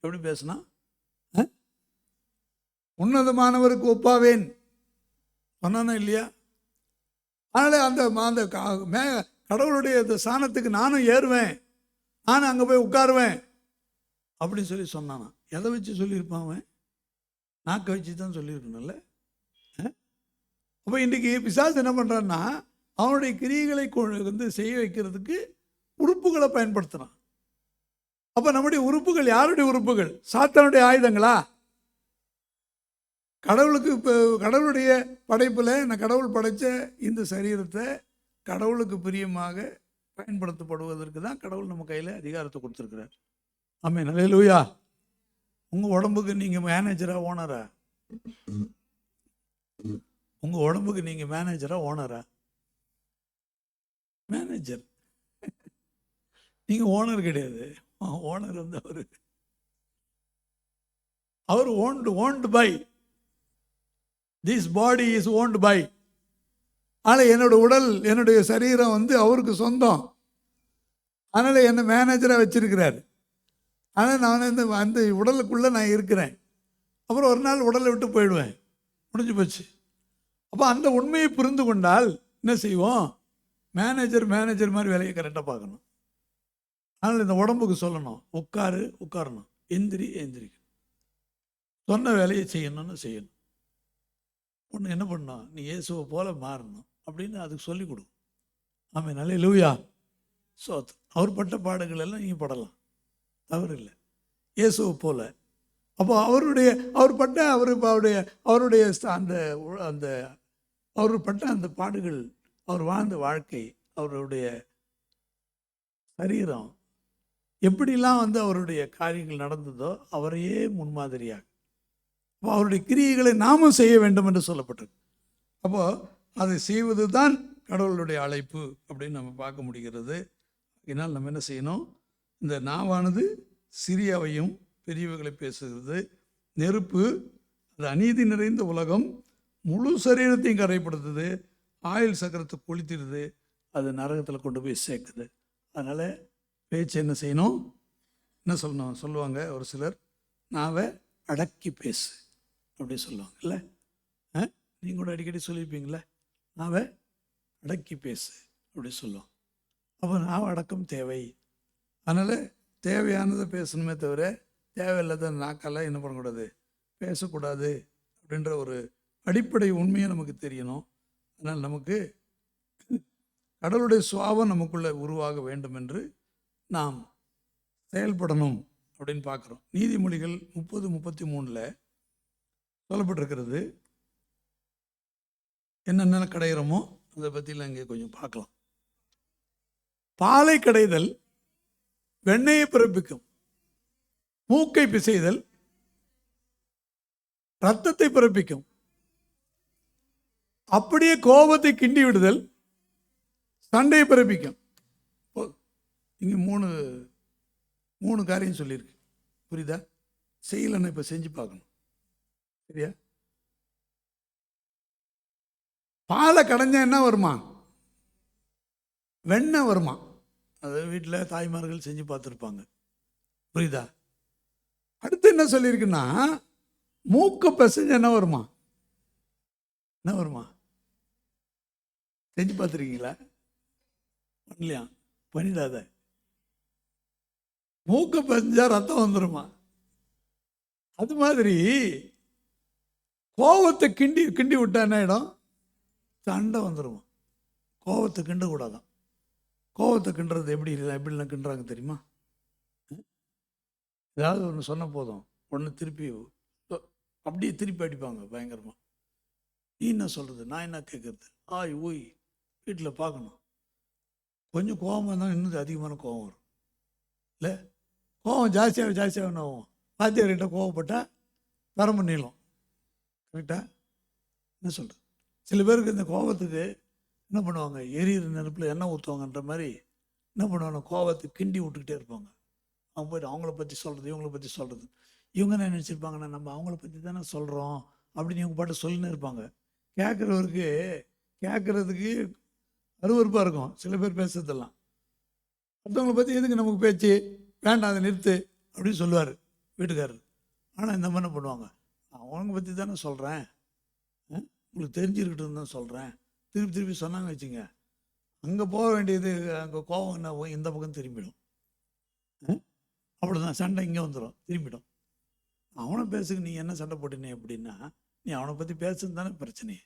எப்படி பேசுனா? உன்னதமானவருக்கு ஒப்பாவேன் சொன்னானா இல்லையா? அதனால் அந்த கடவுளுடைய அந்த ஸ்தானத்துக்கு நானும் ஏறுவேன், நானும் அங்கே போய் உட்காருவேன் அப்படின்னு சொல்லி சொன்னானா? எதை வச்சு சொல்லியிருப்பான் அவன்? நாக்கை வச்சு தான் சொல்லியிருக்கணும்ல. அப்போ இன்றைக்கி பிசாசு என்ன பண்ணுறான்னா, அவனுடைய கிரியைகளை செய்ய வைக்கிறதுக்கு உறுப்புகளை பயன்படுத்துகிறான். அப்போ நம்முடைய உறுப்புகள் யாருடைய உறுப்புகள்? சாத்தானுடைய ஆயுதங்களா? கடவுளுக்கு இப்போ கடவுளுடைய படைப்பில் நான் கடவுள் படைத்த இந்த சரீரத்தை கடவுளுக்கு பிரியமாக பயன்படுத்தப்படுவதற்கு தான் கடவுள் நம்ம கையில் அதிகாரத்தை கொடுத்துருக்கிறார். ஆமென், அல்லேலூயா. உங்கள் உடம்புக்கு நீங்கள் மேனேஜரா ஓனரா? உங்கள் உடம்புக்கு நீங்கள் மேனேஜரா ஓனரா? மேனேஜர். நீங்கள் ஓனர் கிடையாது. ஓனர் அவர் owned by this body is owned by. ஆனால் என்னோட உடல், என்னுடைய சரீரம் அவருக்கு சொந்தம். அதனால் என்னை மேனேஜராக வச்சிருக்கிறார். ஆனால் நான் அந்த உடலுக்குள்ளே நான் இருக்கிறேன். அப்புறம் ஒரு நாள் உடலை விட்டு போயிடுவேன், முடிஞ்சு போச்சு. அப்போ அந்த உண்மையை புரிந்து கொண்டால் என்ன செய்வோம்? மேனேஜர் மாதிரி வேலையை கரெக்டாக பார்க்கணும். அதனால் இந்த உடம்புக்கு சொல்லணும், உட்காரணும், எந்திரிக்கணும், சொன்ன வேலையை செய்யணும். ஒன்று என்ன பண்ணணும்? நீ இயேசுவை போல மாறணும் அப்படின்னு அதுக்கு சொல்லிக் கொடுக்கும். ஆமென், அல்லேலூயா. அவர் பட்ட பாடுகள் எல்லாம் நீங்கள் படலாம், தவறு இல்லை, இயேசுவை போல. அப்போ அவருடைய அந்த பாடுகள், அவர் வாழ்ந்த வாழ்க்கை, அவருடைய சரீரம் எப்படிலாம் அவருடைய காரியங்கள் நடந்ததோ அவரையே முன்மாதிரியாக, அப்போ அவருடைய கிரியைகளை நாமும் செய்ய வேண்டும் என்று சொல்லப்பட்டிருக்கு. அப்போது அதை செய்வது தான் கடவுளுடைய அழைப்பு அப்படின்னு நம்ம பார்க்க முடிகிறது. இதனால் நம்ம என்ன செய்யணும்? இந்த நாவானது சிறியவையும் பெரியவைகளை பேசுகிறது. நெருப்பு, அது அநீதி நிறைந்த உலகம், முழு சரீரத்தையும் கரைப்படுத்துது, ஆயில் சக்கரத்தை கொளுத்திடுது, அது நரகத்தில் கொண்டு போய் சேர்க்குது. அதனால் பேச்சு என்ன செய்யணும்? என்ன சொல்லுவாங்க ஒரு சிலர், நாவை அடக்கி பேசு அப்படி சொல்லுவாங்க இல்லை? நீங்கள் கூட அடிக்கடி சொல்லியிருப்பீங்களே, நாவை அடக்கி பேசு அப்படி சொல்லுவோம். அப்போ நாவை அடக்கம் தேவை. அதனால் தேவையானதை பேசணுமே தவிர தேவையில்லாத நாக்கெல்லாம் என்ன பண்ணக்கூடாது, பேசக்கூடாது அப்படின்ற ஒரு அடிப்படை உண்மையை நமக்கு தெரியணும். அதனால் நமக்கு கடவுளுடைய சுபாவம் நமக்குள்ளே உருவாக வேண்டும் என்று நாம் செயல்படணும் அப்படின்னு பார்க்குறோம். நீதிமொழிகள் 30:33 சொல்லப்பட்டிருக்கிறது. என்னென்ன கடைகிறோமோ அதை பற்றிலாம் இங்கே கொஞ்சம் பார்க்கலாம். பாலை கடைதல் வெண்ணெயை பிறப்பிக்கும், மூக்கை பிசைதல் ரத்தத்தை பிறப்பிக்கும், அப்படியே கோபத்தை கிண்டி விடுதல் சண்டையை பிறப்பிக்கும். இங்கே மூணு காரியம் சொல்லியிருக்கு. புரியுதா? செய்யலன்னு இப்போ செஞ்சு பார்க்கணும். சரியா? பாலை கடைஞ்சா என்ன வருமா? வெண்ணெய் வருமா? அது வீட்டில் தாய்மார்கள் செஞ்சு பார்த்துருப்பாங்க. புரியுதா? அடுத்து என்ன சொல்லியிருக்குன்னா, மூக்க பிசைஞ்சு என்ன வருமா? என்ன வருமா? செஞ்சு பார்த்துருக்கீங்களா? பண்ணலையா? பண்ணிடாத. மூக்க பிசைஞ்சா ரத்தம் வந்துருமா? அது மாதிரி கோபத்தை கிண்டி விட்டா என்ன ஆகிடும்? சண்டை வந்துடுமா? கோபத்தை கிண்டக்கூடாதான். கோபத்தை கிண்டுறது எப்படிலாம் கிண்டுறாங்க தெரியுமா? ஏதாவது ஒன்று சொன்ன போதும் ஒன்று திருப்பி அப்படியே திருப்பி அடிப்பாங்க பயங்கரமாக. நீ என்ன சொல்கிறது, நான் என்ன கேட்குறது, ஆய் ஓய். வீட்டில் பார்க்கணும், கொஞ்சம் கோபம் இருந்தால் இன்னும் அதிகமான கோபம் வரும். இல்லை, கோபம் ஜாஸ்தியாக என்ன ஆகும்? வாத்தியார்கிட்ட கோவப்பட்டால் வரம்பு நீளம். கரெக்டாக? என்ன சொல்கிறது? சில பேருக்கு இந்த கோபத்துக்கு என்ன பண்ணுவாங்க, எரியிற நெருப்பில் எண்ணெய் ஊற்றுவாங்கன்ற மாதிரி என்ன பண்ணுவாங்க, கோபத்தை கிண்டி விட்டுக்கிட்டே இருப்பாங்க. அவங்க போய்ட்டு அவங்கள பற்றி சொல்கிறது, இவங்கள பற்றி சொல்கிறது. இவங்க என்ன நினச்சிருப்பாங்கன்னா, நம்ம அவங்கள பற்றி தானே சொல்கிறோம் அப்படின்னு இவங்க பாட்டு சொல்லின்னு இருப்பாங்க. கேட்குறதுக்கு அருவருப்பாக இருக்கும் சில பேர் பேசுறதெல்லாம். மற்றவங்களை பற்றி எதுக்கு நமக்கு பேச்சு, வேண்டாம் அதை நிறுத்து அப்படின்னு சொல்லுவார் வீட்டுக்காரர். ஆனால் இந்த மாதிரி என்ன பண்ணுவாங்க, அவங்க பற்றி தானே சொல்கிறேன், உங்களுக்கு தெரிஞ்சிருக்கிட்டு தான் சொல்கிறேன், திருப்பி சொன்னாங்க வச்சுங்க, அங்கே போக வேண்டியது அங்கே கோவம் என்ன இந்த பக்கம் திரும்பிடும். அப்படிதான் சண்டை இங்கே வந்துடும், திரும்பிடும். அவனை பேசுக்கு நீ என்ன சண்டை போட்டினே அப்படின்னா, நீ அவனை பற்றி பேசுன்னு தானே பிரச்சனை.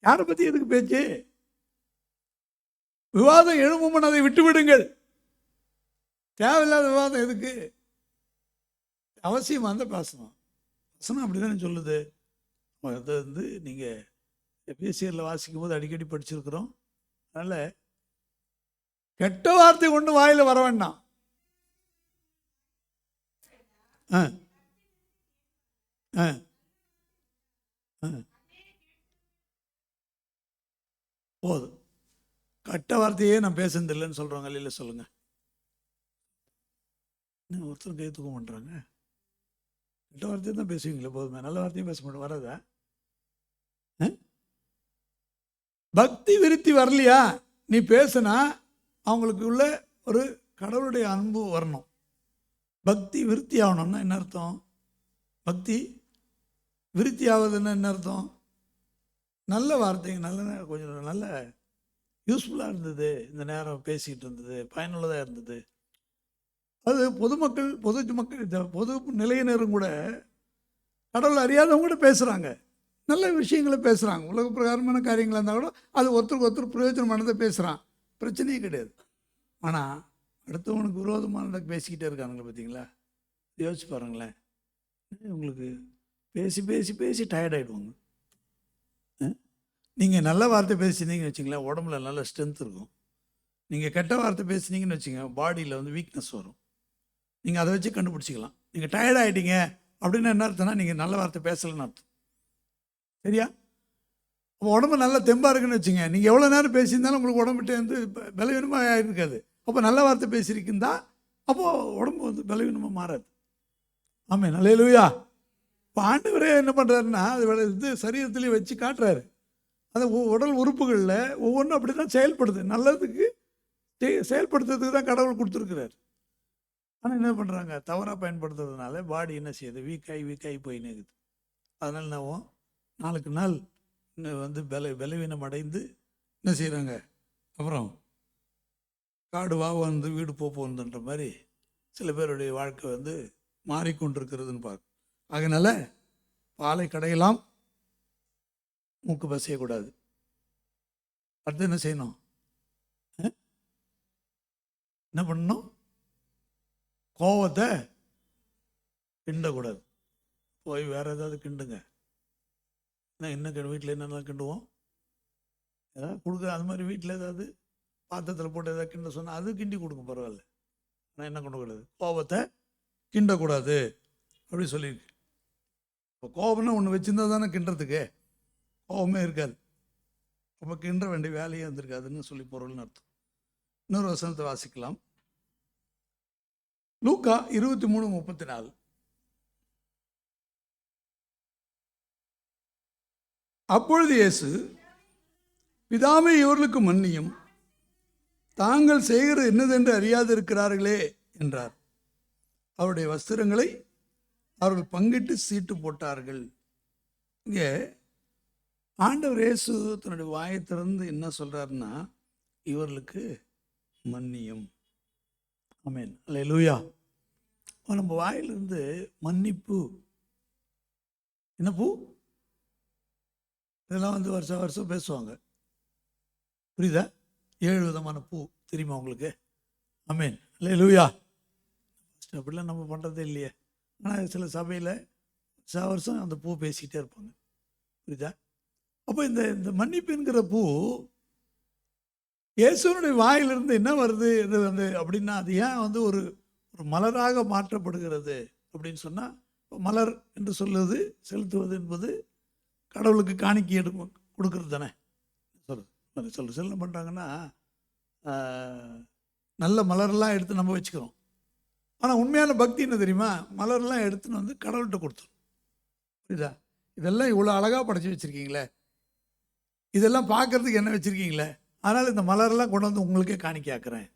யாரை பற்றி எதுக்கு பேச்சு? விவாதம் எழும்பும் அதை விட்டு விடுங்கள். தேவையில்லாத விவாதம் எதுக்கு? அவசியமாக தான் பேசணும். வசனம் அப்படி தானே சொல்லுது. அதை வந்து நீங்கள் எபேசியரில் வாசிக்கும் போது அடிக்கடி படிச்சிருக்கிறோம். அதனால் கெட்ட வார்த்தை கொண்டு வாயில் வர வேண்டாம். போதும். கெட்ட வார்த்தையே நான் பேசுனதில்லைன்னு சொல்கிறவங்க இல்லை சொல்லுங்க. ஒருத்தர் கை தூக்க பண்ணுறாங்க. கெட்ட வார்த்தையை தான் பேசுவீங்களே, போதுமே. நல்ல வார்த்தையும் பேச மாட்டோம். வராதா? பக்தி விருத்தி வரலையா? நீ பேசுனா அவங்களுக்கு உள்ள ஒரு கடவுளுடைய அன்பு வரணும். பக்தி விருத்தி ஆகணும்னா என்ன அர்த்தம்? பக்தி விருத்தி ஆகுதுன்னா என்ன அர்த்தம்? நல்ல வார்த்தைங்க, கொஞ்சம் நல்ல யூஸ்ஃபுல்லாக இருந்தது, இந்த நேரம் பேசிக்கிட்டு இருந்தது, பயனுள்ளதாக இருந்தது. அது பொது நிலையினரும் கூட கடவுள் அறியாதவங்க கூட பேசுகிறாங்க, நல்ல விஷயங்களை பேசுகிறாங்க. உலக பிரகாரமான காரியங்களாக இருந்தால் கூட அது ஒருத்தருக்கு பிரயோஜனமானதை பேசுகிறான், பிரச்சனையே கிடையாது. ஆனால் அடுத்தவனுக்கு விரோதமானதை பேசிக்கிட்டே இருக்கானுங்களே, பார்த்தீங்களா? யோசிச்சு பாருங்களேன். உங்களுக்கு பேசி டயர்டாயிடுவாங்க. நீங்கள் நல்ல வார்த்தை பேசினீங்கன்னு வச்சிங்களேன், உடம்புல நல்ல ஸ்ட்ரென்த் இருக்கும். நீங்கள் கெட்ட வார்த்தை பேசுனீங்கன்னு வச்சுங்க, பாடியில் வந்து வீக்னஸ் வரும். நீங்கள் அதை வச்சு கண்டுபிடிச்சிக்கலாம். நீங்கள் டயர்டாகிட்டீங்க அப்படின்னு என்ன அர்த்தம்னா, நீங்கள் நல்ல வார்த்தை பேசலைன்னு அர்த்தம். சரியா? அப்போ உடம்பு நல்லா தெம்பாக இருக்குன்னு வச்சுங்க, நீங்கள் எவ்வளோ நேரம் பேசியிருந்தாலும் உங்களுக்கு உடம்புகிட்ட வந்து பலவீனமாக ஆகிருக்காது. அப்போ நல்ல வார்த்தை பேசியிருக்குந்தா அப்போது உடம்பு வந்து பலவீனமாக மாறாது. ஆமாம், அல்லேலூயா. இப்போ ஆண்டவரே என்ன பண்ணுறாருன்னா, அது இது சரீரத்துலேயே வச்சு காட்டுறாரு. அந்த உடல் உறுப்புகளில் ஒவ்வொன்றும் அப்படி தான் செயல்படுது. நல்லதுக்கு செயல்படுத்துறதுக்கு தான் கடவுள் கொடுத்துருக்குறாரு. ஆனால் என்ன பண்ணுறாங்க, தவறாக பயன்படுத்துறதுனால பாடி என்ன செய்யுது, வீக்காகி போயின்னு இருக்குது. அதனால் என்னவும் நாளுக்கு நாள் வந்து பலவீனம் அடைந்து என்ன செய்கிறாங்க, அப்புறம் காடு வந்து வீடு போகுதுன்ற மாதிரி சில பேருடைய வாழ்க்கை வந்து மாறிக்கொண்டிருக்கிறதுன்னு பார்க்க. அதனால் பாலை கடையலாம், மூக்கு பசையக்கூடாது. அடுத்து என்ன செய்யணும், என்ன பண்ணணும், கோபத்தை கிண்டக்கூடாது. போய் வேறு ஏதாவது கிண்டுங்க. என்ன வீட்டில் என்னென்ன கிண்டுவோம், ஏதாவது கொடுக்க. அது மாதிரி வீட்டில் ஏதாவது பாத்திரத்தில் போட்டு ஏதாவது கிண்ட சொன்னால் அது கிண்டி கொடுங்க, பரவாயில்ல. ஆனால் என்ன கொண்டக்கூடாது, கோபத்தை கிண்டக்கூடாது அப்படி சொல்லியிருக்கு. இப்போ கோபம்னா ஒன்று வச்சுருந்தா தானே கிண்டுறதுக்கு, கோபமே இருக்காது. அப்போ கிண்ட வேண்டிய வேலையே வந்திருக்காதுன்னு சொல்லி பொருள்னு அர்த்தம். இன்னொரு வசனத்தை வாசிக்கலாம். லூக்கா 23:34. அப்பொழுது இயேசு, பிதாவே இவர்களுக்கு மன்னியும், தாங்கள் செய்கிறது என்னதென்று அறியாது இருக்கிறார்களே என்றார். அவருடைய வஸ்திரங்களை அவர்கள் பங்கிட்டு சீட்டு போட்டார்கள். இங்கே ஆண்டவர் இயேசு தன்னுடைய வாயை திறந்து என்ன சொல்றாருன்னா, இவர்களுக்கு மன்னியும். ஆமென், அல்லேலூயா. நம்ம வாயிலிருந்து மன்னிப்பு, என்ன பூ, இதெல்லாம் வருஷம் வருஷம் பேசுவாங்க, புரியுதா? 7 விதமான பூ தெரியுமா உங்களுக்கு? ஆமென், அல்லேலூயா. அப்படிலாம் நம்ம பண்ணுறதே இல்லையே. ஆனால் சில சபையில் வருஷம் அந்த பூ பேசிக்கிட்டே இருப்பாங்க, புரியுதா? அப்போ இந்த மன்னிப்புங்கிற பூ இயேசுனுடைய வாயிலிருந்து என்ன வருது அப்படின்னா, அது ஏன் ஒரு மலராக மாற்றப்படுகிறது அப்படின்னு சொன்னால், மலர் என்று சொல்லுவது, செலுத்துவது என்பது கடவுளுக்கு காணிக்கை கொடுக்கறது தானே. சில என்ன பண்ணுறாங்கன்னா, நல்ல மலரெல்லாம் எடுத்து நம்ம வச்சுக்கிறோம். ஆனால் உண்மையான பக்தி என்ன தெரியுமா, மலரெல்லாம் எடுத்துன்னு கடவுள்கிட்ட கொடுத்துரும், புரியுதா? இதெல்லாம் இவ்வளோ அழகாக படைச்சி வச்சுருக்கீங்களே, இதெல்லாம் பார்க்கறதுக்கு என்ன வச்சுருக்கீங்களே, அதனால் இந்த மலரெல்லாம் கொண்டு உங்களுக்கே காணிக்கையாக்குறேன்.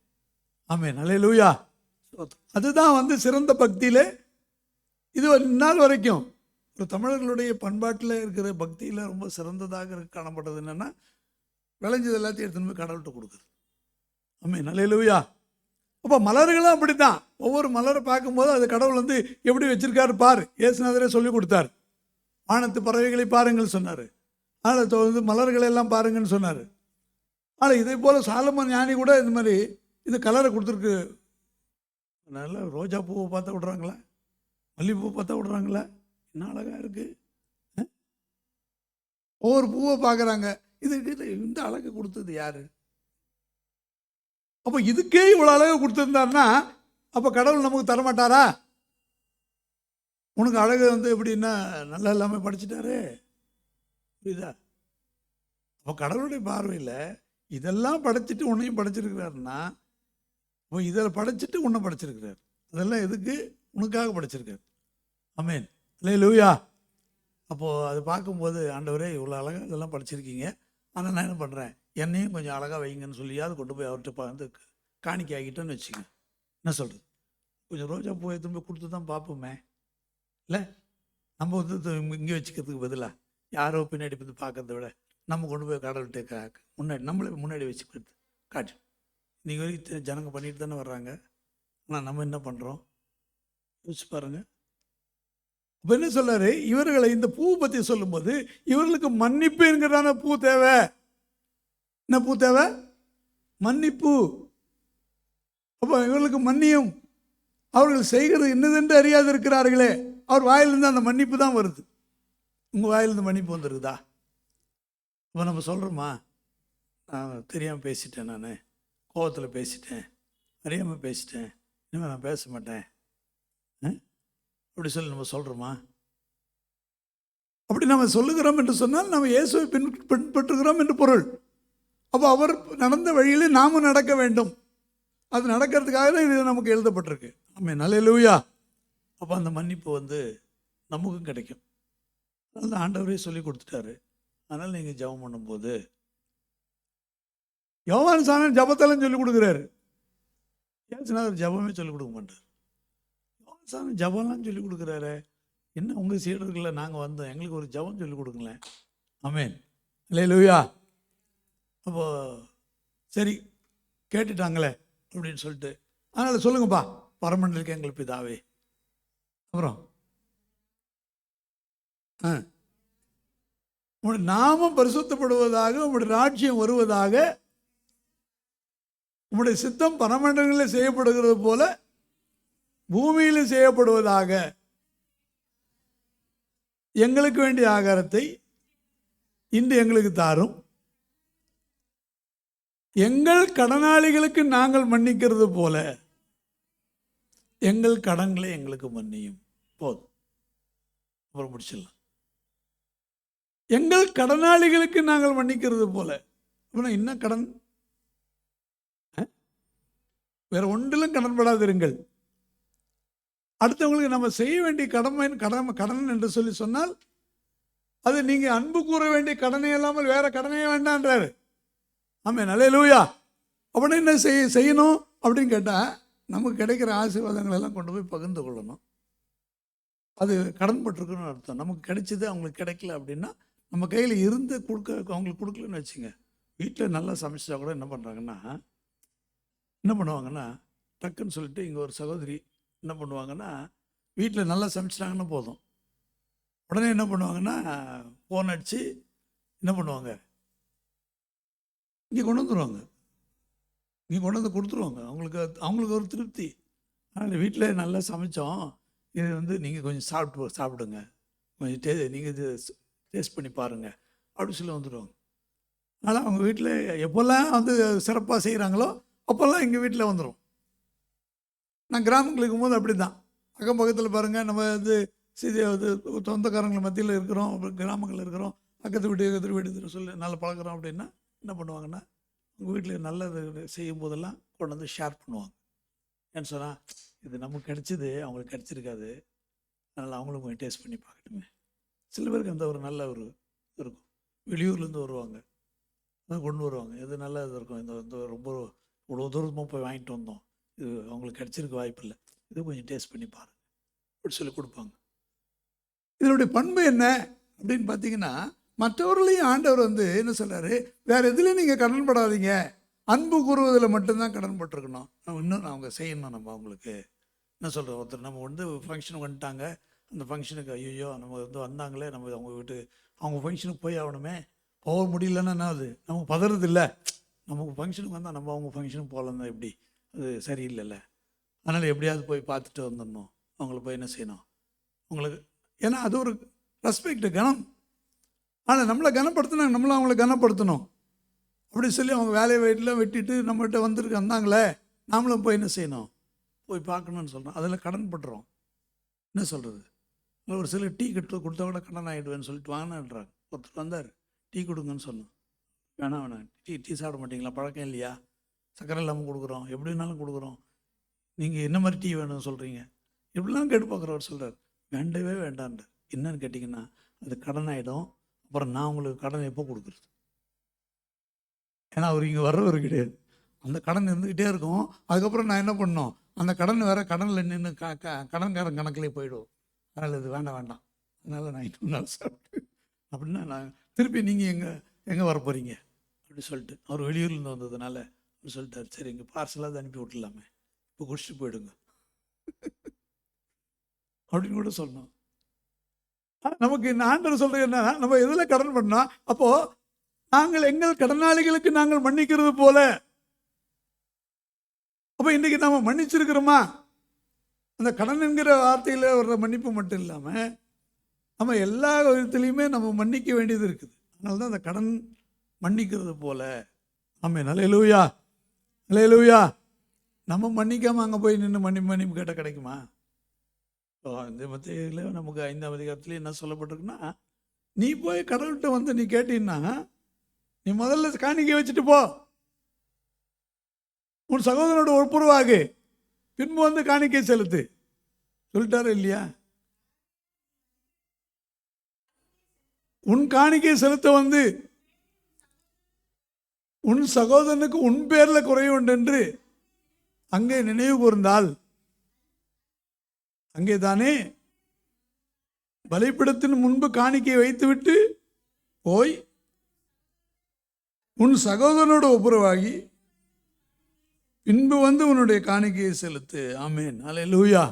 ஆமென், அல்லேலூயா. அதுதான் சிறந்த பக்தியில். இது நாள் வரைக்கும் ஒரு தமிழர்களுடைய பண்பாட்டில் இருக்கிற பக்தியில் ரொம்ப சிறந்ததாக காணப்பட்டது என்னென்னா, விளைஞ்சது எல்லாத்தையும் எடுத்துன்னு போய் கடவுள்கிட்ட கொடுக்குறது. ஆமென், அல்லேலூயா. அப்போ மலர்களும் அப்படி தான். ஒவ்வொரு மலரை பார்க்கும்போது அது கடவுள் எப்படி வச்சிருக்காரு பார். இயேசுநாதரே சொல்லி கொடுத்தார், வானத்து பறவைகளை பாருங்கள் சொன்னார். அதில் மலர்களை எல்லாம் பாருங்கன்னு சொன்னார். ஆனால் இதே போல் சாலமன் ஞானி கூட இந்த மாதிரி இந்த கலரை கொடுத்துருக்கு. நல்லா ரோஜா பூவை பார்த்தா விடுறாங்களா, மல்லிகைப்பூவை பார்த்தா விடுறாங்களா, என்ன அழகாக இருக்குது. ஒவ்வொரு பூவை பார்க்குறாங்க. இந்த அழகு கொடுத்தது யார்? அப்போ இதுக்கே இவ்வளோ அழகு கொடுத்துருந்தாருன்னா, அப்போ கடவுள் நமக்கு தரமாட்டாரா? உனக்கு அழகு எப்படின்னா நல்லா எல்லாமே படிச்சுட்டாரு, புரியுதா? அப்போ கடவுளுடைய பார்வையில் இதெல்லாம் படைச்சிட்டு உன்னையும் படைச்சிருக்கிறாருன்னா, இப்போ இதில் படைச்சிட்டு உன்னை படைச்சிருக்கிறார். அதெல்லாம் எதுக்கு? உனக்காக படைச்சிருக்காரு. ஆமென், அல்லேலூயா. அப்போது அது பார்க்கும்போது, ஆண்டவரே இவ்வளோ அழகாக இதெல்லாம் படைச்சிருக்கீங்க, ஆனால் நான் என்ன பண்ணுறேன், என்னையும் கொஞ்சம் அழகாக வைங்கன்னு சொல்லியாவது கொண்டு போய் அவர்கிட்ட காணிக்கை ஆகிட்டோன்னு வச்சுக்கோங்க. என்ன சொல்கிறது, கொஞ்சம் ரோஜா பூவை திரும்ப கொடுத்து தான் பார்ப்போமே, இல்லை? நம்ம இங்கே வச்சுக்கிறதுக்கு பதிலாக யாரோ பின்னாடி பார்க்கறத விட நம்ம கொண்டு போய் கடவுள்கிட்ட முன்னாடி நம்மளே முன்னாடி வச்சுக்கிறது காட்டு. நீங்கள் வரைக்கும் ஜனங்க பண்ணிட்டு தானே வர்றாங்க, ஆனால் நம்ம என்ன பண்ணுறோம் யோசிச்சு பாருங்கள். அப்போ என்ன சொல்றாரு, இவர்களை இந்த பூ பற்றி சொல்லும்போது, இவர்களுக்கு மன்னிப்பு என்கிறதான பூ தேவை. என்ன பூ தேவை? மன்னிப்பு. அப்போ இவர்களுக்கு மன்னியும், அவர்கள் செய்கிறது என்னதென்று அறியாது இருக்கிறார்களே. அவர் வாயிலிருந்து அந்த மன்னிப்பு தான் வருது. உங்கள் வாயிலிருந்து மன்னிப்பு வந்துருக்குதா? இப்போ நம்ம சொல்கிறோமா, நான் தெரியாமல் பேசிட்டேன், நான் கோபத்தில் பேசிட்டேன், அறியாமல் பேசிட்டேன், இனிமேல் நான் பேச மாட்டேன் அப்படி சொல்லி நம்ம சொல்கிறோமா? அப்படி நம்ம சொல்லுகிறோம் என்று சொன்னால் நம்ம இயேசுவை பின்பற்றுகிறோம் என்று பொருள். அப்போ அவர் நடந்த வழியிலே நாமும் நடக்க வேண்டும். அது நடக்கிறதுக்காக தான் இது நமக்கு எழுதப்பட்டிருக்கு. ஆமென், அல்லேலூயா. அப்போ அந்த மன்னிப்பு நமக்கும் கிடைக்கும். அதனால ஆண்டவரே சொல்லி கொடுத்துட்டாரு. அதனால் நீங்கள் ஜெபம் பண்ணும்போது, யோவான் சாணன் ஜபத்தெல்லாம் சொல்லிக் கொடுக்குறாரு, ஏசுநாதர் ஜபமே சொல்லிக் கொடுக்க மாட்டார். யோவான் சாணன் ஜபம்லாம் சொல்லிக் கொடுக்குறாரு. என்ன உங்கள் சீடர்களை நாங்கள் வந்தோம், எங்களுக்கு ஒரு ஜபம் சொல்லிக் கொடுங்களேன். ஆமென், அல்லேலூயா. அப்போது சரி கேட்டுட்டாங்களே அப்படின்னு சொல்லிட்டு, அதனால் சொல்லுங்கப்பா, பரமண்டலுக்கு எங்கள் பிதாவே. அப்புறம் உங்களுடைய நாமம் பரிசுத்தப்படுவதாக, உங்களுடைய ராஜ்யம் வருவதாக, உங்களுடைய சித்தம் பரமண்டலங்களில் செய்யப்படுகிறது போல பூமியிலும் செய்யப்படுவதாக. எங்களுக்கு வேண்டிய ஆகாரத்தை இன்று எங்களுக்கு தாரும். எங்கள் கடனாளிகளுக்கு நாங்கள் மன்னிக்கிறது போல எங்கள் கடன்களை எங்களுக்கு மன்னியும். போதும், அப்புறம் முடிச்சிடலாம். எங்கள் கடனாளிகளுக்கு நாங்கள் மன்னிக்கிறது போல. அப்படின்னா என்ன கடன்? வேற ஒன்றிலும் கடன்படாதிருங்கள். அடுத்தவங்களுக்கு நம்ம செய்ய வேண்டிய கடன் என்று சொல்லி சொன்னால் அது நீங்க அன்பு கூற வேண்டிய கடனே இல்லாமல் வேற கடனே வேண்டான்றாரு. ஆமென், அல்லேலூயா. அப்படின்னு என்ன செய்யணும் அப்படின்னு கேட்டா, நமக்கு கிடைக்கிற ஆசீர்வாதங்கள் எல்லாம் கொண்டு போய் பகிர்ந்து கொள்ளணும். அது கடன் பட்டிருக்குன்னு அர்த்தம். நமக்கு கிடைச்சது அவங்களுக்கு கிடைக்கல அப்படின்னா, நம்ம கையில் இருந்து அவங்களுக்கு கொடுக்கலன்னு வச்சுங்க. வீட்டில் நல்லா சமைச்சா கூட என்ன பண்ணுவாங்கன்னா டக்குன்னு சொல்லிட்டு, இங்கே ஒரு சகோதரி என்ன பண்ணுவாங்கன்னா, வீட்டில் நல்லா சமைச்சிட்டாங்கன்னா போதும், உடனே என்ன பண்ணுவாங்கன்னா ஃபோன் அடித்து என்ன பண்ணுவாங்க, இங்கே கொண்டு வந்துடுவாங்க. இங்கே கொண்டு வந்து கொடுத்துருவாங்க. அவங்களுக்கு ஒரு திருப்தி. அதனால் வீட்டில் நல்லா சமைச்சோம், இது நீங்கள் கொஞ்சம் சாப்பிடுங்க, கொஞ்சம் நீங்கள் இது டேஸ்ட் பண்ணி பாருங்கள் அப்படி சொல்லி வந்துடுவாங்க. அதனால் அவங்க வீட்டில் எப்போல்லாம் சிறப்பாக செய்கிறாங்களோ அப்போல்லாம் எங்கள் வீட்டில் வந்துடும். நான் கிராமங்களுக்கு இருக்கும்போது அப்படி தான். அக்கம் பக்கத்தில் பாருங்கள், நம்ம சொந்தக்காரங்கள் மத்தியில் இருக்கிறோம், கிராமங்களில் இருக்கிறோம், பக்கத்து வீடு சொல்லி நல்லா பழக்கிறோம் அப்படின்னா என்ன பண்ணுவாங்கன்னா, உங்கள் வீட்டில் நல்லது செய்யும் போதெல்லாம் கொண்டு வந்து ஷேர் பண்ணுவாங்க. ஏன்னு சொன்னால், இது நமக்கு கிடைச்சிது அவங்களுக்கு கிடைச்சிருக்காது, அதனால் அவங்களும் கொஞ்சம் டேஸ்ட் பண்ணி பார்க்கட்டுமே. சில பேருக்கு அந்த ஒரு நல்ல ஒரு இருக்கும். வெளியூர்லேருந்து வருவாங்க, கொண்டு வருவாங்க, இது நல்லா இது இருக்கும், இந்த ரொம்ப இவ்வளோ தூரமாக போய் வாங்கிட்டு வந்தோம், இது அவங்களுக்கு கிடைச்சிருக்க வாய்ப்பு இல்லை, இது கொஞ்சம் டேஸ்ட் பண்ணி பாருங்கள் அப்படி சொல்லி கொடுப்பாங்க. இதனுடைய பண்பு என்ன அப்படின்னு பார்த்தீங்கன்னா, மற்றவர்களையும் ஆண்டவர் என்ன சொல்கிறாரு, வேறு எதுலேயும் நீங்கள் கடன்படாதீங்க, அன்பு கூறுவதில் மட்டும்தான் கடன்பட்டுருக்கணும். இன்னும் அவங்க செய்யணும். நம்ம அவங்களுக்கு என்ன சொல்கிறோம், ஒருத்தர் நம்ம ஃபங்க்ஷனுக்கு வந்துட்டாங்க, அந்த ஃபங்க்ஷனுக்கு ஐயோ நம்ம வந்தாங்களே, நம்ம அவங்க ஃபங்க்ஷனுக்கு போய் ஆகணுமே, போக முடியலன்னா என்ன அது, நமக்கு பதறது இல்லை. நமக்கு ஃபங்க்ஷனுக்கு வந்தால் நம்ம அவங்க ஃபங்க்ஷனுக்கு போகலன்னா எப்படி, அது சரியில்லைல்ல. அதனால் எப்படியாவது போய் பார்த்துட்டு வந்துடணும், அவங்கள போய் என்ன செய்யணும் அவங்களுக்கு. ஏன்னா அது ஒரு ரெஸ்பெக்ட், கனம். ஆனால் நம்மளை கனப்படுத்தினா நம்மளும் அவங்கள கனப்படுத்தணும் அப்படி சொல்லி அவங்க வேலையை வீட்டில் வெட்டிட்டு நம்மகிட்ட வந்தாங்களே, நாமளும் போய் என்ன செய்யணும், போய் பார்க்கணுன்னு சொல்கிறோம். அதில் கடன் பட்டுறோம். என்ன சொல்கிறது, ஒரு சில டீ கொடுத்தா கூட கடன் ஆகிடுவேன்னு சொல்லிட்டு வாங்கினான்றாங்க. ஒருத்தர் வந்தார், டீ கொடுங்கன்னு சொன்னோம். வேணாம் டீ சாப்பிட மாட்டிங்களா, பழக்கம் இல்லையா, சக்கரை இல்லாமல் கொடுக்குறோம், எப்படின்னாலும் கொடுக்குறோம், நீங்கள் என்ன மாதிரி டீ வேணும்னு சொல்கிறீங்க, எப்படிலாம் கேட்டு பார்க்குறவர் சொல்கிறார், வேண்டவே வேண்டான்றார். என்னன்னு கேட்டிங்கன்னா, அது கடன் ஆகிடும், அப்புறம் நான் உங்களுக்கு கடன் எப்போ கொடுக்குறது. ஏன்னா அவர் இங்கே வர்றவர் கிடையாது, அந்த கடன் இருந்துக்கிட்டே இருக்கும். அதுக்கப்புறம் நான் என்ன பண்ணணும், அந்த கடன் வேறு கடனில் நின்று கடன்காரன் கணக்கிலே போயிடும். அதனால் இது வேண்டாம், அதனால் நான் இன்னொரு நாள் சாப்பிட்டு அப்படின்னா நான் திருப்பி நீங்கள் எங்கே வர போகிறீங்க அப்படி சொல்லிட்டு, அவர் வெளியூர்லேருந்து வந்ததுனால அவர் சொல்லிட்டார், சரி இங்கே பார்சலாவது அனுப்பி விட்டுலாமே, இப்போ குடிச்சிட்டு போயிடுங்க அப்படின்னு கூட சொன்னோம். நமக்கு இந்த ஆண்டவர் சொல்கிறது என்ன, நம்ம எதில் கடன் பண்ணோம், அப்போது நாங்கள் எங்கள் கடனாளிகளுக்கு நாங்கள் மன்னிக்கிறது போல. அப்போ இன்றைக்கி நாம் மன்னிச்சிருக்கிறோமா? அந்த கடன் என்கிற வார்த்தையில் வர்ற மன்னிப்பு மட்டும் இல்லாமல் நம்ம எல்லா விதத்துலேயுமே நம்ம மன்னிக்க வேண்டியது இருக்குது. அதனால தான் அந்த கடன் மன்னிக்கிறது போல. ஆமென், அல்லேலூயா, அல்லேலூயா. நம்ம மன்னிக்காமல் அங்கே போய் நின்று மன்னிப்பு கேட்டால் கிடைக்குமா? இந்த மத்தியில் நமக்கு 5ஆம் அதிகாரத்துலேயே என்ன சொல்லப்பட்டிருக்குன்னா, நீ போய் கடவுள்கிட்ட நீ கேட்டீங்கன்னா, நீ முதல்ல காணிக்கை வச்சுட்டு போ, உன் சகோதரனோட ஒப்புரவாகு, பின்பு காணிக்கை செலுத்து சொல்லிட்டாரு இல்லையா? உன் காணிக்கை செலுத்த உன் சகோதரனுக்கு உன் பேர்ல குறைவுண்டு என்று அங்கே நினைவு கூர்ந்தால், அங்கே தானே பலிபீடத்தின் முன்பு காணிக்கை வைத்துவிட்டு போய் உன் சகோதரனோட ஒப்புரவாகி பின்பு உன்னுடைய காணிக்கையை செலுத்து. ஆமேன், அல்லேலூயா,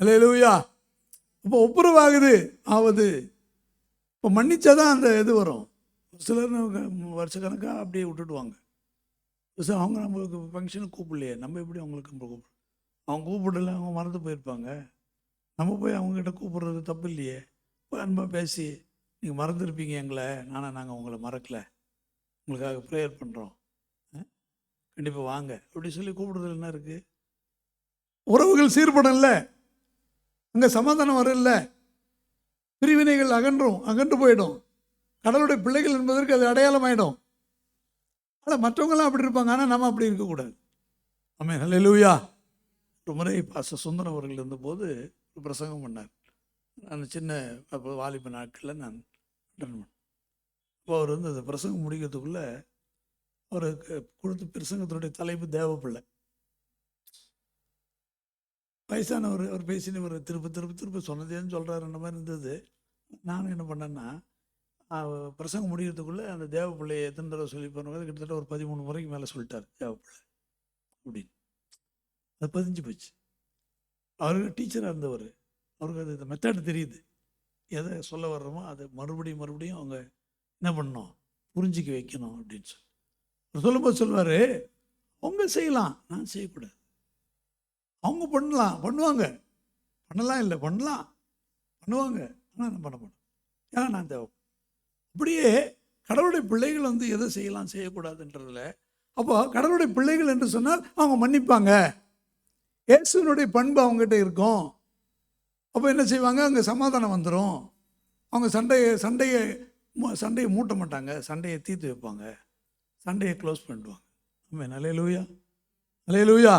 அல்லேலூயா. இப்போ ஒப்புரவாகுது ஆவது, இப்போ மன்னிச்சாதான் அந்த இது வரும். சிலர் வருஷக்கணக்காக அப்படியே விட்டுடுவாங்க. அவங்க நம்மளுக்கு ஃபங்க்ஷனுக்கு கூப்பிடலையே, நம்ம எப்படி அவங்களுக்கு கூப்பிடும். அவங்க கூப்பிடல, அவங்க மறந்து போயிருப்பாங்க. நம்ம போய் அவங்ககிட்ட கூப்பிடுறது தப்பு இல்லையே. போய் அன்பாக பேசி, நீங்கள் மறந்துருப்பீங்க எங்களை, நாங்கள் உங்களை மறக்கலை, உங்களுக்காக ப்ரேயர் பண்ணுறோம், கண்டிப்பாக வாங்க அப்படி சொல்லி கூப்பிடுறதுல என்ன இருக்குது? உறவுகள் சீர்படல, அங்கே சமாதானம் வரல, பிரிவினைகள் அகன்று போயிடும். கடவுளுடைய பிள்ளைகள் என்பதற்கு அது அடையாளம் ஆகிடும். ஆனால் மற்றவங்களாம் அப்படி இருப்பாங்க, ஆனால் நம்ம அப்படி இருக்கக்கூடாது. ஆமென், ஹல்லேலூயா. ஒரு முறை பாஸ்டர் சுந்தரம் அவர்கள் இருந்தபோது ஒரு பிரசங்கம் பண்ணார். நான் சின்ன அப்போ வாலிப நாட்களில் நான் அட்டன் பண்ணேன். அப்போ அவர் வந்து அந்த பிரசங்கம் முடிக்கிறதுக்குள்ளே அவருக்கு கொடுத்த பிரசங்கத்தினுடைய தலைப்பு தேவப்பிள்ளை. வயசானவர், அவர் பேசினு ஒரு திரும்ப சொன்னதேன்னு சொல்கிறாருன்ற மாதிரி இருந்தது. நானும் என்ன பண்ணேன்னா, பிரசங்கம் முடிகிறதுக்குள்ளே அந்த தேவப்பிள்ளையை எத்தனை தடவை சொல்லி போனவங்க கிட்டத்தட்ட ஒரு 13 முறைக்கு மேலே சொல்லிட்டார் தேவப்பிள்ளை அப்படின்னு. அது பதிஞ்சு போச்சு. அவருக்கு டீச்சராக இருந்தவர், அவருக்கு அது இந்த மெத்தட் தெரியுது. எதை சொல்ல வர்றோமோ அதை மறுபடியும் அவங்க என்ன பண்ணணும், புரிஞ்சிக்க வைக்கணும் அப்படின்னு சொல்லி அவர் சொல்லும்போது சொல்லுவார், அவங்க செய்யலாம், நான் செய்யக்கூடாது. அவங்க பண்ணுவாங்க, பண்ணலாம் இல்லை, பண்ணுவாங்க, ஆனால் நான் பண்ண மாட்டேன், ஏன்னா நான் தேவை. அப்படியே கடவுளுடைய பிள்ளைகள் வந்து எதை செய்யலாம் செய்யக்கூடாதுன்றதில்ல. அப்போ கடவுளுடைய பிள்ளைகள் என்று சொன்னால் அவங்க மன்னிப்பாங்க, இயேசுனுடைய பண்பு அவங்ககிட்ட இருக்கும். அப்போ என்ன செய்வாங்க, அங்கே சமாதானம் வந்துடும். அவங்க சண்டையை மூட்ட மாட்டாங்க, சண்டையை தீர்த்து வைப்பாங்க, சண்டையை க்ளோஸ் பண்ணிடுவாங்க. ஆமென், ஹல்லேலூயா, ஹல்லேலூயா.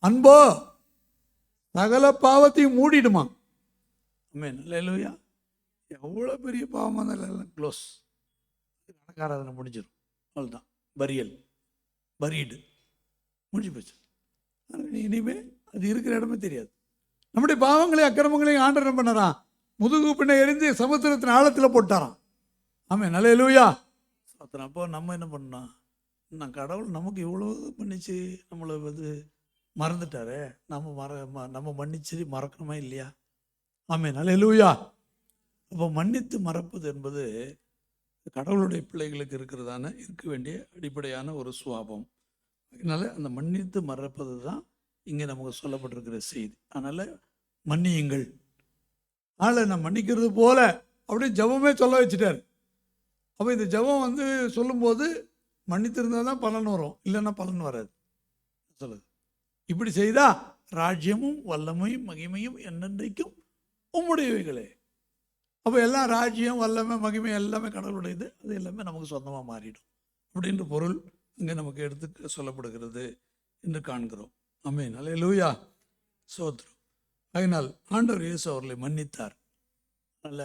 அன்போ சகல பாவத்தையும் மூடிடுமா. ஆமென், ஹல்லேலூயா. எவ்வளோ பெரிய பாவமாக இருந்தாலும் எல்லாம் க்ளோஸ், கணக்காராதனை முடிஞ்சிடும், அவ்வளோதான். பரீடு முடிஞ்சு போச்சு. இனிமே அது இருக்கிற இடமே தெரியாது. நம்முடைய பாவங்களையும் அக்கிரமங்களையும் ஆண்டவர் என்ன பண்ணறான், முதுகு பின்ன எரிந்து சமுத்திரத்தின் ஆழத்தில் போட்டாராம். ஆமென், ஹல்லேலூயா. அப்போ நம்ம என்ன பண்ணோம், நான் கடவுள் நமக்கு இவ்வளோ பண்ணிச்சு, நம்மளை வந்து மறந்துட்டாரு, நம்ம மன்னிச்சு மறக்கணுமா இல்லையா? ஆமென், ஹல்லேலூயா. அப்போ மன்னித்து மறப்பது என்பது கடவுளுடைய பிள்ளைகளுக்கு இருக்க வேண்டிய அடிப்படையான ஒரு சுவாபம். அதனால் அந்த மன்னித்து மறப்பது தான் இங்கே நமக்கு சொல்லப்பட்டிருக்கிற செய்தி. அதனால் மன்னியுங்கள். அதனால் நான் மன்னிக்கிறது போல அப்படின்னு ஜபமே சொல்ல வச்சுட்டார். அப்போ இந்த ஜபம் வந்து சொல்லும்போது மன்னித்திருந்தால் தான் பலன் வரும், இல்லைன்னா பலன் வராது சொல்லுது. இப்படி செய்தால் ராஜ்யமும் வல்லமையும் மகிமையும் என்னென்றைக்கும் உம்முடையவைகளே. அப்போ எல்லாம் ராஜ்யம் வல்லமை மகிமை எல்லாமே கடவுளுடையது, அது எல்லாமே நமக்கு சொந்தமாக மாறிடும் அப்படின்ற பொருள் இங்கே நமக்கு எடுத்து சொல்லப்படுகிறது என்று காண்கிறோம். ஆமென், ஹல்லேலூயா, ஸ்தோத்திரம். அதனால் ஆண்டவர் இயேசு அவர்களை மன்னித்தார். நல்ல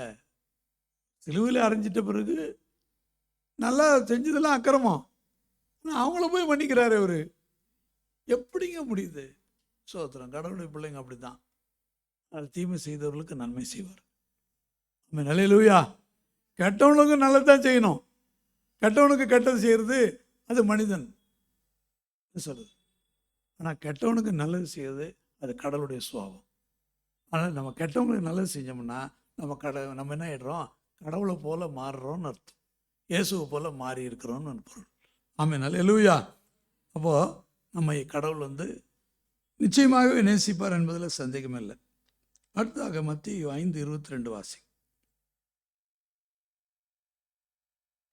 சிலுவையில் அரைஞ்சிட்ட பிறகு நல்லா செஞ்சதெல்லாம் அக்கிரமம், ஆனால் அவங்கள போய் மன்னிக்கிறாரு அவரு. எப்படிங்க முடியுது? ஸ்தோத்திரம். கடவுளுடைய பிள்ளைங்க அப்படி தான், அது தீமை செய்தவர்களுக்கு நன்மை செய்வார். ஆமென், ஹல்லேலூயா. கெட்டவனுக்கு நல்லதான் செய்யணும், கெட்டவனுக்கு கெட்டது செய்கிறது அது மனிதன் சொல்லுது. ஆனால் கெட்டவனுக்கு நல்லது செய்யறது அது கடவுளுடைய சுபாவம். ஆனால் நம்ம கெட்டவங்களுக்கு நல்லது செஞ்சோம்னா நம்ம என்ன ஆகிடுறோம், கடவுளை போல மாறுறோம்னு அர்த்தம், இயேசுவை போல மாறி இருக்கிறோம்னு பொருள். ஆமென், ஹல்லேலூயா. அப்போது நம்ம கடவுள் வந்து நிச்சயமாகவே நேசிப்பார் என்பதில் சந்தேகமே இல்லை. அடுத்ததாக மத்தேயு 5:22 வாசி.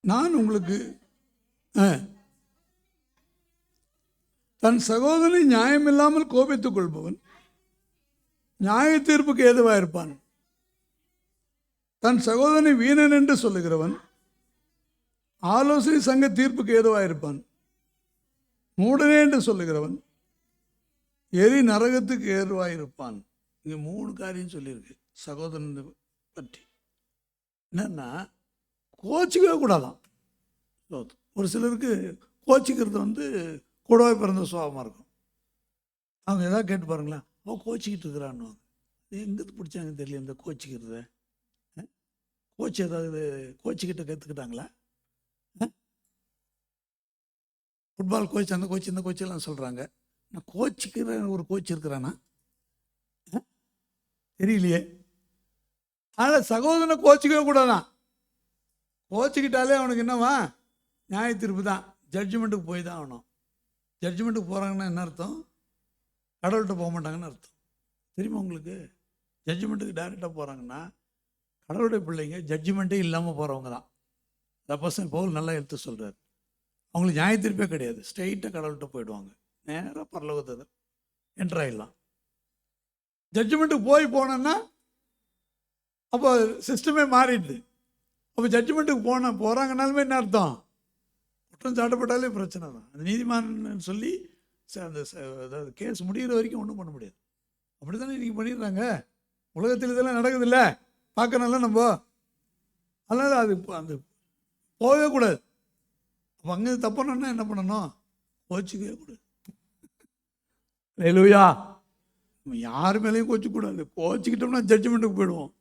நான் உங்களுக்கு தன் சகோதரனை நியாயமில்லாமல் கோபித்துக் கொள்பவன் நியாய தீர்ப்புக்கு ஏதுவாக இருப்பான். தன் சகோதரனை வீணன் என்று சொல்லுகிறவன் ஆலோசனை சங்க தீர்ப்புக்கு ஏதுவாக இருப்பான். மூடனே என்று சொல்லுகிறவன் எரி நரகத்துக்கு ஏதுவாக இருப்பான். இங்கே 3 காரியம் சொல்லியிருக்கு சகோதரன் பற்றி. என்னன்னா, கோச்சிக்கவே கூடாதான். ஒரு சிலருக்கு கோச்சிக்கிறது வந்து கூடவே பிறந்த சுபாவமாக இருக்கும். அவங்க எதாவது கேட்டு பாருங்களேன், கோச்சிக்கிட்டு இருக்கிறான்னு. எங்கேருந்து பிடிச்சாங்க தெரியல இந்த கோச்சிக்கிறத. கோச்சு ஏதாவது கோச்சிக்கிட்ட கற்றுக்கிட்டாங்களா? ஃபுட்பால் கோச், அந்த கோச், இந்த கோச்செல்லாம் சொல்கிறாங்க. நான் கோச்சிக்கிற ஒரு கோச் இருக்கிறானா தெரியலையே. ஆனால் சகோதரனை கோச்சிக்கவே கூடாதான். கோச்சிக்கிட்டாலே அவனுக்கு என்னவா, நியாய தீர்ப்பு தான், ஜட்ஜ்மெண்ட்டுக்கு போய் தான் ஆகணும். ஜட்ஜ்மெண்ட்டுக்கு போகிறாங்கன்னா என்ன அர்த்தம், கடவுள்கிட்ட போக மாட்டாங்கன்னு அர்த்தம். தெரியுமா உங்களுக்கு? ஜட்ஜ்மெண்ட்டுக்கு டைரெக்டாக போகிறாங்கன்னா கடவுளுடைய பிள்ளைங்க ஜட்ஜ்மெண்ட்டே இல்லாமல் போகிறவங்க தான். அப்போஸ்தலன் பவுல் நல்லா எடுத்து சொல்கிறார். அவங்களுக்கு நியாய தீர்ப்பே கிடையாது, ஸ்ட்ரெயிட்டாக கடவுள்கிட்ட போயிடுவாங்க, நேராக பரலோகத்தை என்ட்ராயிடலாம். ஜட்ஜ்மெண்ட்டுக்கு போனோன்னா அப்போ சிஸ்டமே மாறிடுது. அப்போ ஜட்ஜ்மெண்ட்டுக்கு போகிறாங்கனாலுமே என்ன அர்த்தம்? குற்றம் சாட்டப்பட்டாலே பிரச்சனை தான். அந்த நீதிமான் சொல்லி அந்த அதாவது கேஸ் முடிகிற வரைக்கும் ஒன்றும் பண்ண முடியாது. அப்படி தானே இன்றைக்கி பண்ணிடுறாங்க. உலகத்தில் இதெல்லாம் நடக்குதில்ல, பார்க்கணும்ல நம்ம. அதனால் அது அந்த போகவே கூடாது. அப்போ அங்கே தப்புனா என்ன பண்ணணும்? கோச்சிக்கவே கூடாது. ஹல்லேலூயா. நம்ம யார் மேலேயும் கோச்சிக்கூடாது. கோச்சிக்கிட்டோம்னா ஜட்ஜ்மெண்ட்டுக்கு போயிடுவோம்.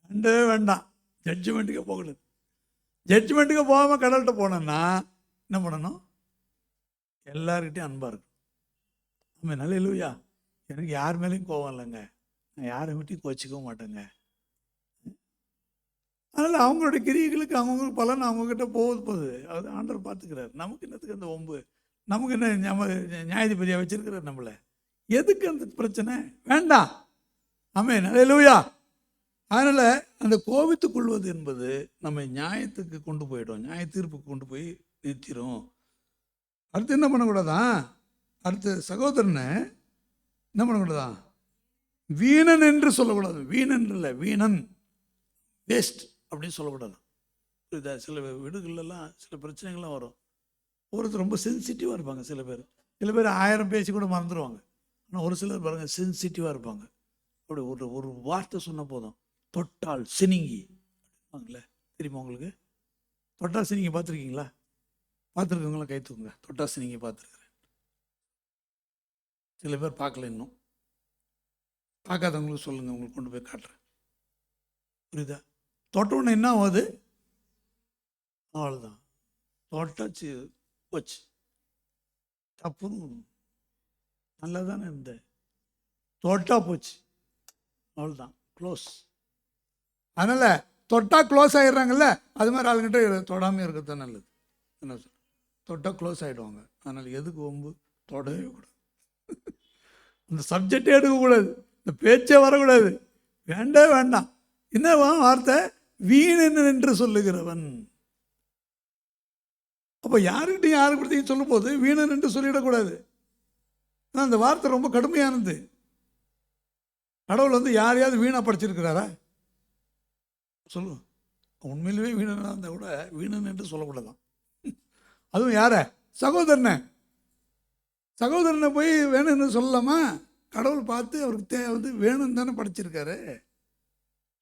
வேண்டவே வேண்டாம், ஜட்ஜ்மெண்ட்டுக்கே போகக்கூடாது. ஜட்ஜ்மெண்ட்டுக்கு போகாமல் கடவுள்கிட்ட போனோன்னா என்ன பண்ணணும்? எல்லார்கிட்டையும் அன்பாக இருக்கும். ஆமாம், ஹல்லேலூயா. எனக்கு யார் மேலேயும் கோவம் இல்லைங்க, நான் யாரை விட்டையும் கோச்சிக்கவும் மாட்டேங்க. அதனால் அவங்களுடைய கிரியைகளுக்கு அவங்களுக்கு பலன் அவங்கக்கிட்ட போகுது. அது ஆண்டவர் பார்த்துக்கிறார். நமக்கு என்னத்துக்கு அந்த ஒம்பு? நமக்கு என்ன நம்ம நியாயாதிபதியாக வச்சிருக்கிறார் நம்மளை? எதுக்கு அந்த பிரச்சனை? வேண்டாம். ஆமென், ஹல்லேலூயா. அதனால் அந்த கோபித்துக் கொள்வது என்பது நம்ம நியாயத்துக்கு கொண்டு போயிடும், நியாய தீர்ப்புக்கு கொண்டு போய் நிறுத்திடும். அடுத்து என்ன பண்ணக்கூடாதான்? அடுத்து சகோதரனை என்ன பண்ணக்கூடாதான்? வீணன் என்று சொல்லக்கூடாது. வீணன் இல்லை, வீணன், வேஸ்ட் அப்படின்னு சொல்லக்கூடாது. இதை சில வீடுகள்லாம் சில பிரச்சனைகள்லாம் வரும். ஒருத்தர் ரொம்ப சென்சிட்டிவாக இருப்பாங்க. சில பேர் 1000 பேசி கூட மறந்துடுவாங்க. ஆனால் ஒரு சிலர் பாருங்கள் சென்சிட்டிவாக இருப்பாங்க. அப்படி ஒரு வார்த்தை சொன்ன போதும் தொட்டால் சினிங்கி வாங்களே. தெரியுமா உங்களுக்கு? தொட்டா சினிங்கி பார்த்துருக்கீங்களா? பார்த்துருக்கவங்களாம் கை தூக்குங்க. தொட்டா சினிங்கி பார்த்துருக்குறேன். சில பேர் பார்க்கல, இன்னும் பார்க்காதவங்களுக்கு சொல்லுங்கள், உங்களுக்கு கொண்டு போய் காட்டுறேன். புரியுதா? தொட்டவுடனே என்ன ஆகுது? அவ்வளோதான், தொட்டாச்சு போச்சு. தப்புன்னு நல்லா தானே இருந்தேன், தொட்டா போச்சு, அவ்வளோதான், க்ளோஸ். அதனால் தொட்டா க்ளோஸ் ஆகிடுறாங்கல்ல, அது மாதிரி ஆளுங்கிட்ட தொடாமல் இருக்கிறது தான் நல்லது. என்ன சொல், தொட்டா க்ளோஸ் ஆகிடுவாங்க. அதனால் எதுக்கு ஒம்பு? தொடவே கூடாது. அந்த சப்ஜெக்டே எடுக்கக்கூடாது, இந்த பேச்சே வரக்கூடாது, வேண்டவே வேண்டாம். என்ன வார்த்தை? வீணன் என்று சொல்லுகிறவன். அப்போ யாருக்கிட்டையும் யாருக்கிட்டையும் சொல்லும் போது வீணன் என்று சொல்லிடக்கூடாது. ஆனால் அந்த வார்த்தை ரொம்ப கடுமையானது. கடவுள் யாரையாவது வீணாக படிச்சிருக்கிறாரா? சொல்லு. உண்மையிலுமே வீணனாக இருந்தால் கூட வீணன் என்று சொல்லக்கூடாதான். அதுவும் யார? சகோதரனை. சகோதரனை போய் வேணும்னு சொல்லலாமா? கடவுள் பார்த்து அவருக்கு வேணும்னு தானே படிச்சிருக்காரு.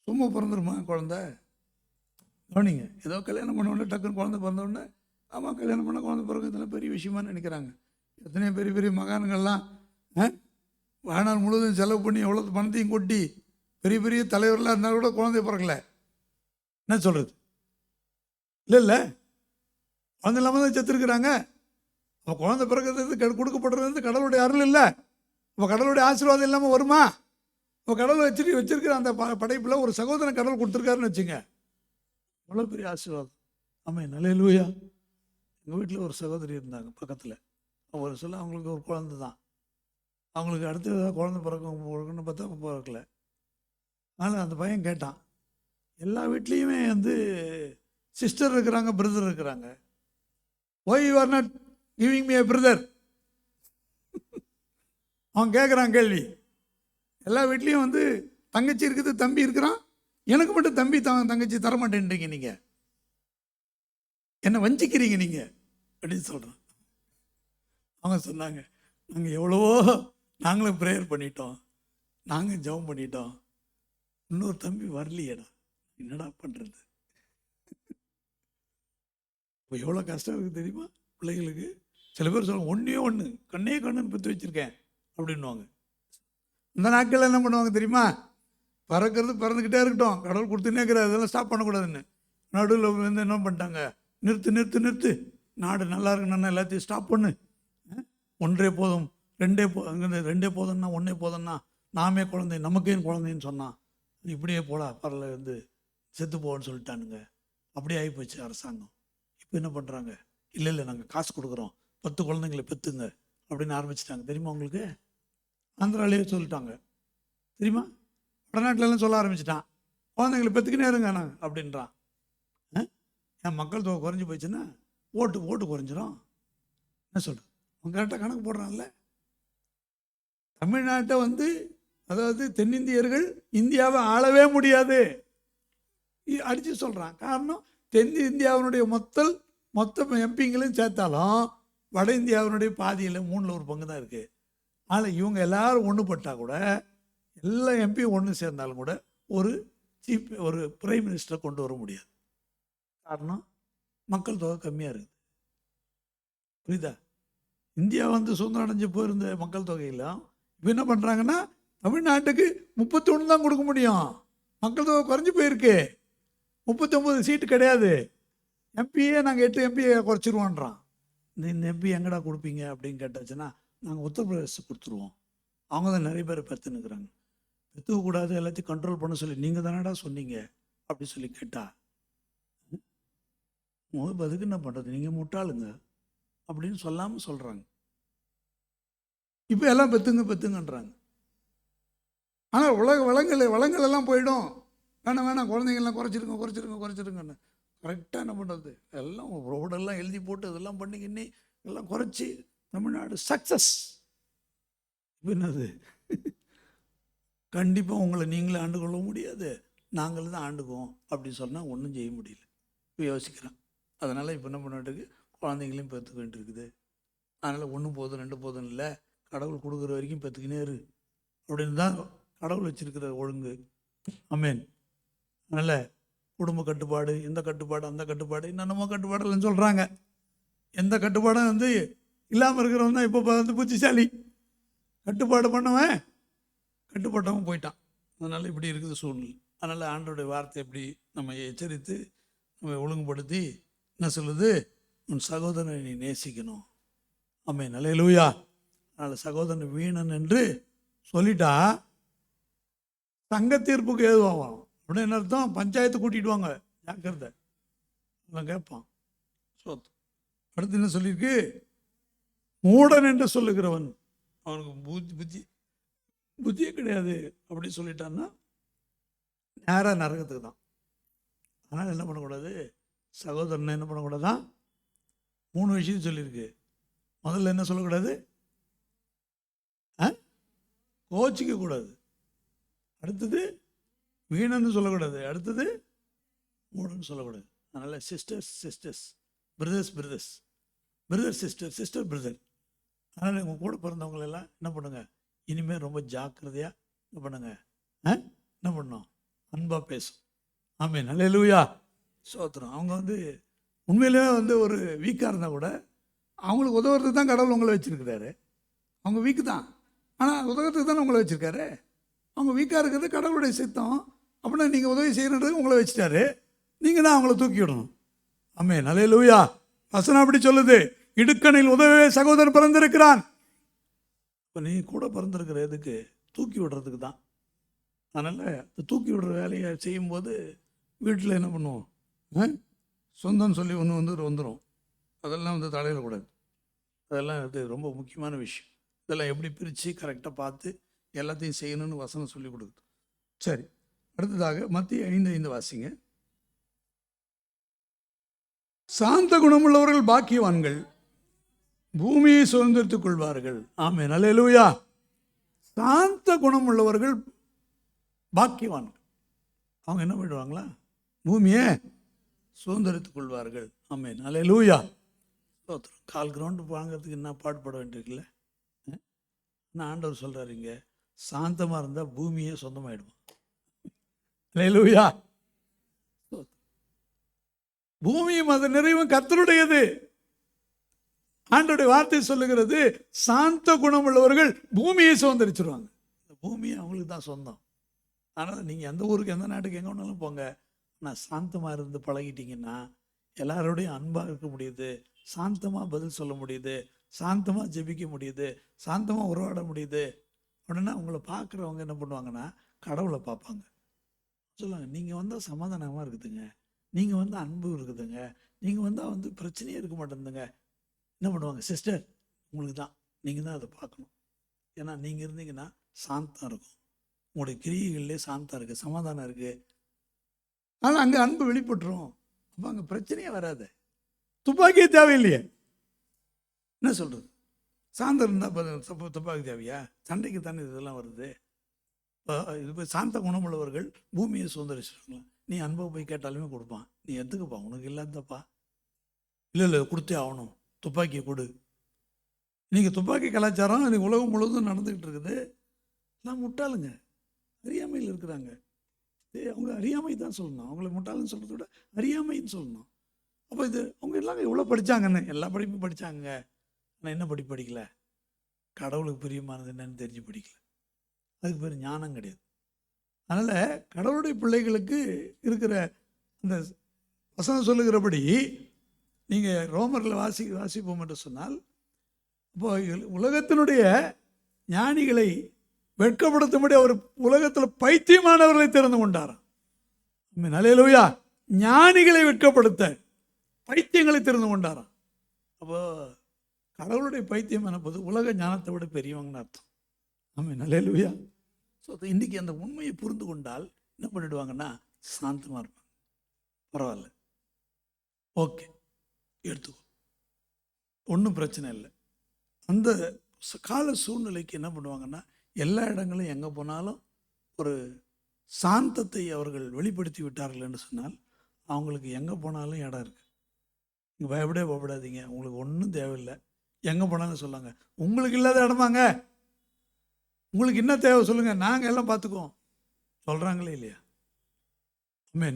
சும்மா பிறந்துருமா குழந்தை? கவனிங்க, ஏதோ கல்யாணம் பண்ண உடனே டக்குன்னு குழந்தை பிறந்தோடனே ஆமாம் கல்யாணம் பண்ண குழந்தை பிறகு இதெல்லாம் பெரிய விஷயமானு நினைக்கிறாங்க. எத்தனையோ பெரிய பெரிய மகான்கள்லாம் வாழ்நாள் முழுவதும் செலவு பண்ணி எவ்வளோ பணத்தையும் கொட்டி பெரிய பெரிய தலைவர்களாக இருந்தாலும் கூட குழந்தை பிறக்கல. என்ன சொல்கிறது? இல்லை, குழந்தை இல்லாமல் தான் செத்துருக்குறாங்க. அப்போ குழந்தை பிறக்கிறது கொடுக்கப்படுறது கடவுளுடைய அருள் இல்லை. அப்போ கடவுளுடைய ஆசீர்வாதம் இல்லாமல் வருமா? இப்போ கடவுள் வச்சிருக்கிற அந்த படைப்பில் ஒரு சகோதரன் கடவுள் கொடுத்துருக்காருன்னு வச்சுங்க, அவ்வளோ பெரிய ஆசீர்வாதம். ஆமாம், ஹல்லேலூயா. எங்கள் வீட்டில் ஒரு சகோதரி இருந்தாங்க பக்கத்தில். ஒரு சொல்ல அவங்களுக்கு ஒரு குழந்தை தான். அவங்களுக்கு அடுத்து குழந்தை பிறக்கணும்னு பார்த்தா பிறக்கல. அதனால் அந்த பையன் கேட்டான், எல்லா வீட்லேயுமே சிஸ்டர் இருக்கிறாங்க, பிரதர் இருக்கிறாங்க, why you are not giving me a brother? அவன் கேட்குறான் கேள்வி. எல்லா வீட்லேயும் தங்கச்சி இருக்குது, தம்பி இருக்கிறான், எனக்கு மட்டும் தம்பி தங்கச்சி தரமாட்டேன்றீங்க, நீங்கள் என்ன வஞ்சிக்கிறீங்க நீங்கள் அப்படின்னு சொல்கிறான். அவங்க சொன்னாங்க, நாங்கள் எவ்வளவோ நாங்களும் ப்ரேயர் பண்ணிட்டோம், நாங்கள் ஜெபம் பண்ணிட்டோம், இன்னொரு தம்பி வரலையேடா, என்னடா பண்ணுறது? இப்போ எவ்வளோ கஷ்டம் இருக்குது தெரியுமா பிள்ளைங்களுக்கு? சில பேர் சொல்லுவாங்க, ஒன்றே ஒன்று கண்ணே கண்ணுன்னு பற்றி வச்சுருக்கேன் அப்படின்வாங்க. இந்த நாட்கள் என்ன பண்ணுவாங்க தெரியுமா? பிறந்துக்கிட்டே இருக்கட்டும், கடவுள் கொடுத்துன்னே இருக்கிறார், அதெல்லாம் ஸ்டாப் பண்ணக்கூடாதுன்னு நடுவில் என்ன பண்ணிட்டாங்க, நிறுத்து, நாடு நல்லா இருக்குன்னா எல்லாத்தையும் ஸ்டாப் பண்ணு, ஒன்றே போதும், ரெண்டே போதும்னா ஒன்றே போதும்னா நாமே குழந்தை, நமக்கே குழந்தைன்னு சொன்னான், இப்படியே போடா பரல செத்து போன்னு சொல்லிட்டானுங்க. அப்படியே ஆகிப்போச்சு அரசாங்கம். இப்போ என்ன பண்ணுறாங்க? இல்லை நாங்கள் காசு கொடுக்குறோம், 10 குழந்தைங்களை பெற்றுங்க அப்படின்னு ஆரம்பிச்சிட்டாங்க. தெரியுமா உங்களுக்கு? ஆந்திராலேயே சொல்லிட்டாங்க தெரியுமா. வடநாட்டிலலாம் சொல்ல ஆரம்பிச்சிட்டான், குழந்தைங்களை பெற்றுக்கினே இருங்க நான் அப்படின்றான். என் மக்கள் தொகை குறைஞ்சி போயிடுச்சுன்னா ஓட்டு குறைஞ்சிரும். என்ன சொல்கிறது, அவன் கரெக்டாக கணக்கு போடுறான்ல. தமிழ்நாட்டை அதாவது தென்னிந்தியர்கள் இந்தியாவை ஆளவே முடியாது அடித்து சொல்கிறான். காரணம், தென்னிந்தியாவினுடைய மொத்த எம்பிங்களையும் சேர்த்தாலும் வட இந்தியாவினுடைய பாதியில் 3/1 தான் இருக்குது. ஆனால் இவங்க எல்லாரும் ஒன்றுபட்டா கூட, எல்லா எம்பியும் ஒன்று சேர்ந்தாலும் கூட ஒரு பிரைம் மினிஸ்டரை கொண்டு வர முடியாது. காரணம், மக்கள் தொகை கம்மியாக இருக்குது. புரியுதா. இந்தியா சுதந்திரம் அடைஞ்சு போயிருந்த மக்கள் தொகையெல்லாம் இப்போ என்ன பண்ணுறாங்கன்னா, தமிழ்நாட்டுக்கு 31 தான் கொடுக்க முடியும். மக்கள் தொகை குறைஞ்சி போயிருக்கு. 39 சீட்டு கிடையாது. எம்பியே நாங்கள் 8 எம்பியை குறைச்சிருவோன்றான். இந்த எம்பி எங்கடா கொடுப்பீங்க அப்படின்னு கேட்டாச்சுன்னா, நாங்கள் உத்தரப்பிரதேசத்துக்கு கொடுத்துருவோம். அவங்க தான் நிறைய பேர் பெற்றுனுக்குறாங்க. பெற்றுக்கூடாது, எல்லாத்தையும் கண்ட்ரோல் பண்ண சொல்லி நீங்கள் தானடா சொன்னீங்க அப்படி சொல்லி கேட்டா அதுக்கு என்ன பண்ணுறது, நீங்கள் முட்டாளுங்க அப்படின்னு சொல்லாமல் சொல்கிறாங்க. இப்போ எல்லாம் பெற்றுங்கன்றாங்க. ஆனால் வளங்கள் எல்லாம் போயிடும். வேணாம் குழந்தைங்கள்லாம் குறைச்சிருங்கன்னு கரெக்டாக என்ன பண்ணுறது, எல்லாம் ரோடெல்லாம் எழுதி போட்டு இதெல்லாம் பண்ணிக்கின்னு எல்லாம் குறைச்சி தமிழ்நாடு சக்ஸஸ். இப்போ என்னது, கண்டிப்பாக உங்களை நீங்களே ஆண்டு கொள்ள முடியாது, நாங்கள் தான் ஆண்டுக்குவோம் அப்படின்னு சொன்னால் ஒன்றும் செய்ய முடியல. இப்போ யோசிக்கிறேன். அதனால் இப்போ என்ன பண்ணிட்டுருக்கு, குழந்தைங்களையும் பெற்றுக்க வேண்டியிருக்குது. அதனால் 1 போதும் 2 போதும் இல்லை, கடவுள் கொடுக்குற வரைக்கும் பெற்றுக்கினே இரு அப்படின்னு தான் கடவுள் வச்சிருக்கிற ஒழுங்கு. ஆமேன். அதனால் குடும்ப கட்டுப்பாடு, இந்த கட்டுப்பாடு, அந்த கட்டுப்பாடு, என்னென்னமோ கட்டுப்பாடு இல்லைன்னு சொல்கிறாங்க. எந்த கட்டுப்பாடும் இல்லாமல் இருக்கிறவன் தான் இப்போ புத்திசாலி. கட்டுப்பாடு பண்ணவன் கட்டுப்பட்டவன் போயிட்டான். அதனால் இப்படி இருக்குது சூழ்நிலை. அதனால் ஆண்டவருடைய வார்த்தை எப்படி நம்ம எச்சரித்து நம்ம ஒழுங்குபடுத்தி என்ன சொல்லுது, உன் சகோதரனை நீ நேசிக்கணும். ஆமென். அல்லேலூயா. அதனால் சகோதரன் வீணன் என்று சொல்லிட்டா சங்க தீர்ப்புக்கு ஏதுவாகும் அப்படின்னு என்ன அர்த்தம், பஞ்சாயத்து கூட்டிட்டு வாங்க, ஜாக்கிரதை எல்லாம் கேட்பான். அடுத்து என்ன சொல்லியிருக்கு, மூடன் என்று சொல்லுகிறவன் அவனுக்கு புத்தியே கிடையாது அப்படி சொல்லிட்டான்னா நேராக நரகத்துக்கு தான். அதனால் என்ன பண்ணக்கூடாது, சகோதரனை என்ன பண்ணக்கூடாதான், 3 விஷயம் சொல்லியிருக்கு. முதல்ல என்ன சொல்லக்கூடாது, கோச்சிக்க கூடாது. அடுத்தது வீணன்னு சொல்லக்கூடாது. அடுத்தது மூடன்னு சொல்லக்கூடாது. அதனால் சிஸ்டர்ஸ் பிரதர்ஸ் சிஸ்டர் பிரதர். அதனால் உங்கள் கூட பிறந்தவங்களெல்லாம் என்ன பண்ணுங்க, இனிமேல் ரொம்ப ஜாக்கிரதையாக என்ன பண்ணுங்க, என்ன பண்ணோம், அன்பாக பேசும். ஆமென். அல்லேலூயா. சோத்திரம். அவங்க உண்மையிலே ஒரு வீக்காக இருந்தால் கூட அவங்களுக்கு உதவுறதுக்கு தான் கடவுள் உங்களை வச்சுருக்கிறாரு. அவங்க வீக்கு தான், ஆனால் உதவுறதுக்கு தானே உங்களை வச்சுருக்காரு. அவங்க வீக்காக இருக்கிறது கடவுளுடைய சித்தம். அப்படின்னா நீங்கள் உதவி செய்யணுன்றது உங்களை வச்சுட்டாரு, நீங்கள் தான் அவங்கள தூக்கி விடணும். ஆமென். அல்லேலூயா. வசனம் அப்படி சொல்லுது, இடுக்கணில் உதவே சகோதரன் பிறந்திருக்கிறான். இப்போ நீ கூட பிறந்திருக்கிற எதுக்கு, தூக்கி விடுறதுக்கு தான். அதனால் தூக்கி விடுற வேலையை செய்யும்போது வீட்டில் என்ன பண்ணுவோம், சொந்தம் சொல்லி ஒன்று வந்துடும். அதெல்லாம் தலையிடக்கூடாது. அதெல்லாம் ரொம்ப முக்கியமான விஷயம். இதெல்லாம் எப்படி பிரித்து கரெக்டாக பார்த்து எல்லாத்தையும் செய்யணும்னு வசனம் சொல்லி கொடுக்குது. சரி, அடுத்ததாக மத்திய 5:5 வாசிங்க. சாந்த குணமுள்ளவர்கள் பாக்கியவான்கள், பூமியை சுதந்திரத்துக் கொள்வார்கள். ஆமென். அல்லேலூயா. சாந்த குணமுள்ளவர்கள் பாக்கியவான்கள். அவங்க என்ன பண்ணிடுவாங்களா, பூமியை சுதந்திரத்துக் கொள்வார்கள். ஆமென். அல்லேலூயா. கால் கிரவுண்டு வாங்கிறதுக்கு என்ன பாடுபட வேண்டியிருக்குல்ல. நான் ஆண்டவர் சொல்கிறாரு, இங்கே சாந்தமாக இருந்தால் பூமியே சொந்தமாயிடுவோம். அல்லேலூயா. பூமியும் அது நிறைவும் கர்த்தருடையது. ஆண்டவருடைய வார்த்தை சொல்லுகிறது, சாந்த குணம் உள்ளவர்கள் பூமியை சுதந்திரிச்சிருவாங்க. இந்த பூமியை அவங்களுக்கு தான் சொந்தம். அதனால் நீங்கள் எந்த ஊருக்கு எந்த நாட்டுக்கு எங்கே வேணாலும் போங்க, ஆனால் சாந்தமாக இருந்து பழகிட்டீங்கன்னா எல்லாரோடையும் அன்பாக இருக்க முடியுது, சாந்தமாக பதில் சொல்ல முடியுது, சாந்தமாக ஜெபிக்க முடியுது, சாந்தமாக உறவாட முடியுது. அப்படின்னா உங்களை பார்க்குறவங்க என்ன பண்ணுவாங்கன்னா கடவுளை பார்ப்பாங்க. சொல்லுவாங்க, நீங்கள் வந்தால் சமாதானமாக இருக்குதுங்க, நீங்கள் அன்பு இருக்குதுங்க, நீங்கள் பிரச்சனையே இருக்க மாட்டேங்குதுங்க. என்ன பண்ணுவாங்க, சிஸ்டர் உங்களுக்கு தான், நீங்கள் தான் அதை பார்க்கணும். ஏன்னா நீங்கள் இருந்தீங்கன்னா சாந்தம் இருக்கும், உங்களுடைய கிரியைகள்லேயே சாந்தம் இருக்குது, சமாதானம் இருக்குது. ஆனால் அங்கே அன்பு வெளிப்பட்டுரும். அப்போ அங்கே பிரச்சனையே வராது, துப்பாக்கியே தேவையில்லையே. என்ன சொல்கிறது? சாந்தம் இருந்தால் துப்பாக்கி தேவையா? சண்டைக்கு தானே இதெல்லாம் வருது. இது போய் சாந்த குணமுள்ளவர்கள் பூமியை சுதந்திரிச்சிருக்கலாம். நீ அன்பை போய் கேட்டாலுமே கொடுப்பான். நீ எதுக்குப்பா, உனக்கு இல்லாதப்பா? இல்லை கொடுத்தே ஆகணும், துப்பாக்கியை கொடு. நீங்கள் துப்பாக்கி கலாச்சாரம் இன்னைக்கு உலகம் முழுவதும் நடந்துக்கிட்டு இருக்குது. எல்லாம் முட்டாளுங்க, அறியாமையில் இருக்கிறாங்க. அவங்க அறியாமை தான் சொல்லணும், அவங்கள முட்டாளுன்னு சொல்கிறத விட அறியாமைன்னு சொல்லணும். அப்போ இது அவங்க எல்லாம் எவ்வளோ படித்தாங்கன்னு, எல்லா படிப்பும் படித்தாங்க. ஆனால் என்ன படிக்கல? கடவுளுக்கு பிரியமானது என்னன்னு தெரிஞ்சு படிக்கல. அதுக்கு பேர் ஞானம் கிடையாது. அதனால் கடவுளுடைய பிள்ளைகளுக்கு இருக்கிற அந்த வசனம் சொல்லுகிறபடி நீங்கள் ரோமரில் வாசிப்போம் என்று சொன்னால், இப்போ உலகத்தினுடைய ஞானிகளை வெட்கப்படுத்தும்படி அவர் உலகத்தில் பைத்தியமானவர்களை திறந்து கொண்டாராம். அல்லேலூயா. ஞானிகளை வெட்கப்படுத்த பைத்தியங்களை திறந்து கொண்டாராம். அப்போ கடவுளுடைய பைத்தியம் எனப்பது உலக ஞானத்தை விட பெரியவங்கன்னு அர்த்தம். ஆமாம், அல்லேலூயா. ஸோ இன்றைக்கி அந்த உண்மையை புரிந்து கொண்டால் என்ன பண்ணிடுவாங்கன்னா சாந்தமாக இருப்பாங்க. பரவாயில்ல, ஓகே, எடுத்துக்கோ, ஒன்றும் பிரச்சனை இல்லை. அந்த கால சூழ்நிலைக்கு என்ன பண்ணுவாங்கன்னா எல்லா இடங்களும் எங்கே போனாலும் ஒரு சாந்தத்தை அவர்கள் வெளிப்படுத்தி விட்டார்கள் என்று சொன்னால் அவங்களுக்கு எங்கே போனாலும் இடம் இருக்குது. நீங்கள் பயப்படாதீங்க, உங்களுக்கு ஒன்றும் தேவையில்லை. எங்கே போனாலும் சொல்லாங்க, உங்களுக்கு இல்லாத இடமாங்க, உங்களுக்கு என்ன தேவை சொல்லுங்கள், நாங்கள் எல்லாம் பார்த்துக்குவோம். சொல்கிறாங்களே இல்லையா?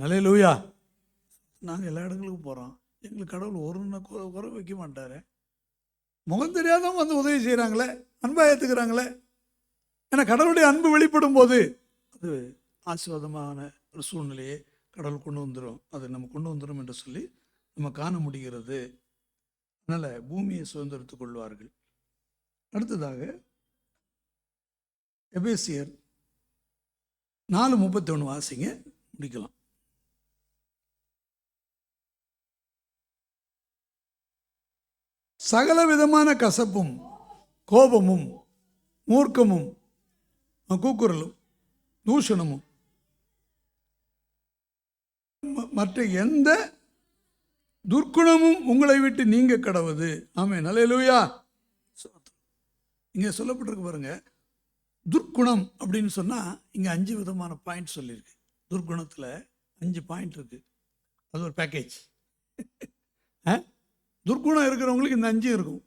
அல்லேலூயா. நாங்கள் எல்லா இடங்களுக்கும் போகிறோம், எங்களுக்கு கடவுள் ஒரு குறை வைக்க மாட்டார். முகம் தெரியாதவங்க வந்து உதவி செய்கிறாங்களே, அன்பாக ஏற்றுக்கிறாங்களே. ஏன்னா கடவுளுடைய அன்பு வெளிப்படும் போது அது ஆசீர்வாதமான ஒரு சூழ்நிலையை கடவுள் கொண்டு வந்துடும். அதை நம்ம கொண்டு வந்துடும் என்று சொல்லி நம்ம காண முடிகிறது. அதனால் பூமியை சுதந்திரத்துக் கொள்வார்கள். அடுத்ததாக எபேசியர் 4:31 வாசிங்க, முடிக்கலாம். சகல விதமான கசப்பும் கோபமும் மூர்க்கமும் கூக்குரலும் தூஷணமும் மற்ற எந்த துர்க்குணமும் உங்களை விட்டு நீங்க கடவுது. ஆமென், அல்லேலூயா. இங்கே சொல்லப்பட்டிருக்கு பாருங்க, துர்க்குணம் அப்படின்னு சொன்னால் இங்கே 5 விதமான பாயிண்ட் சொல்லியிருக்கு. துர்க்குணத்தில் 5 பாயிண்ட் இருக்கு. அது ஒரு பேக்கேஜ். துர்க்குணம் இருக்கிறவங்களுக்கு இந்த 5 இருக்கும்.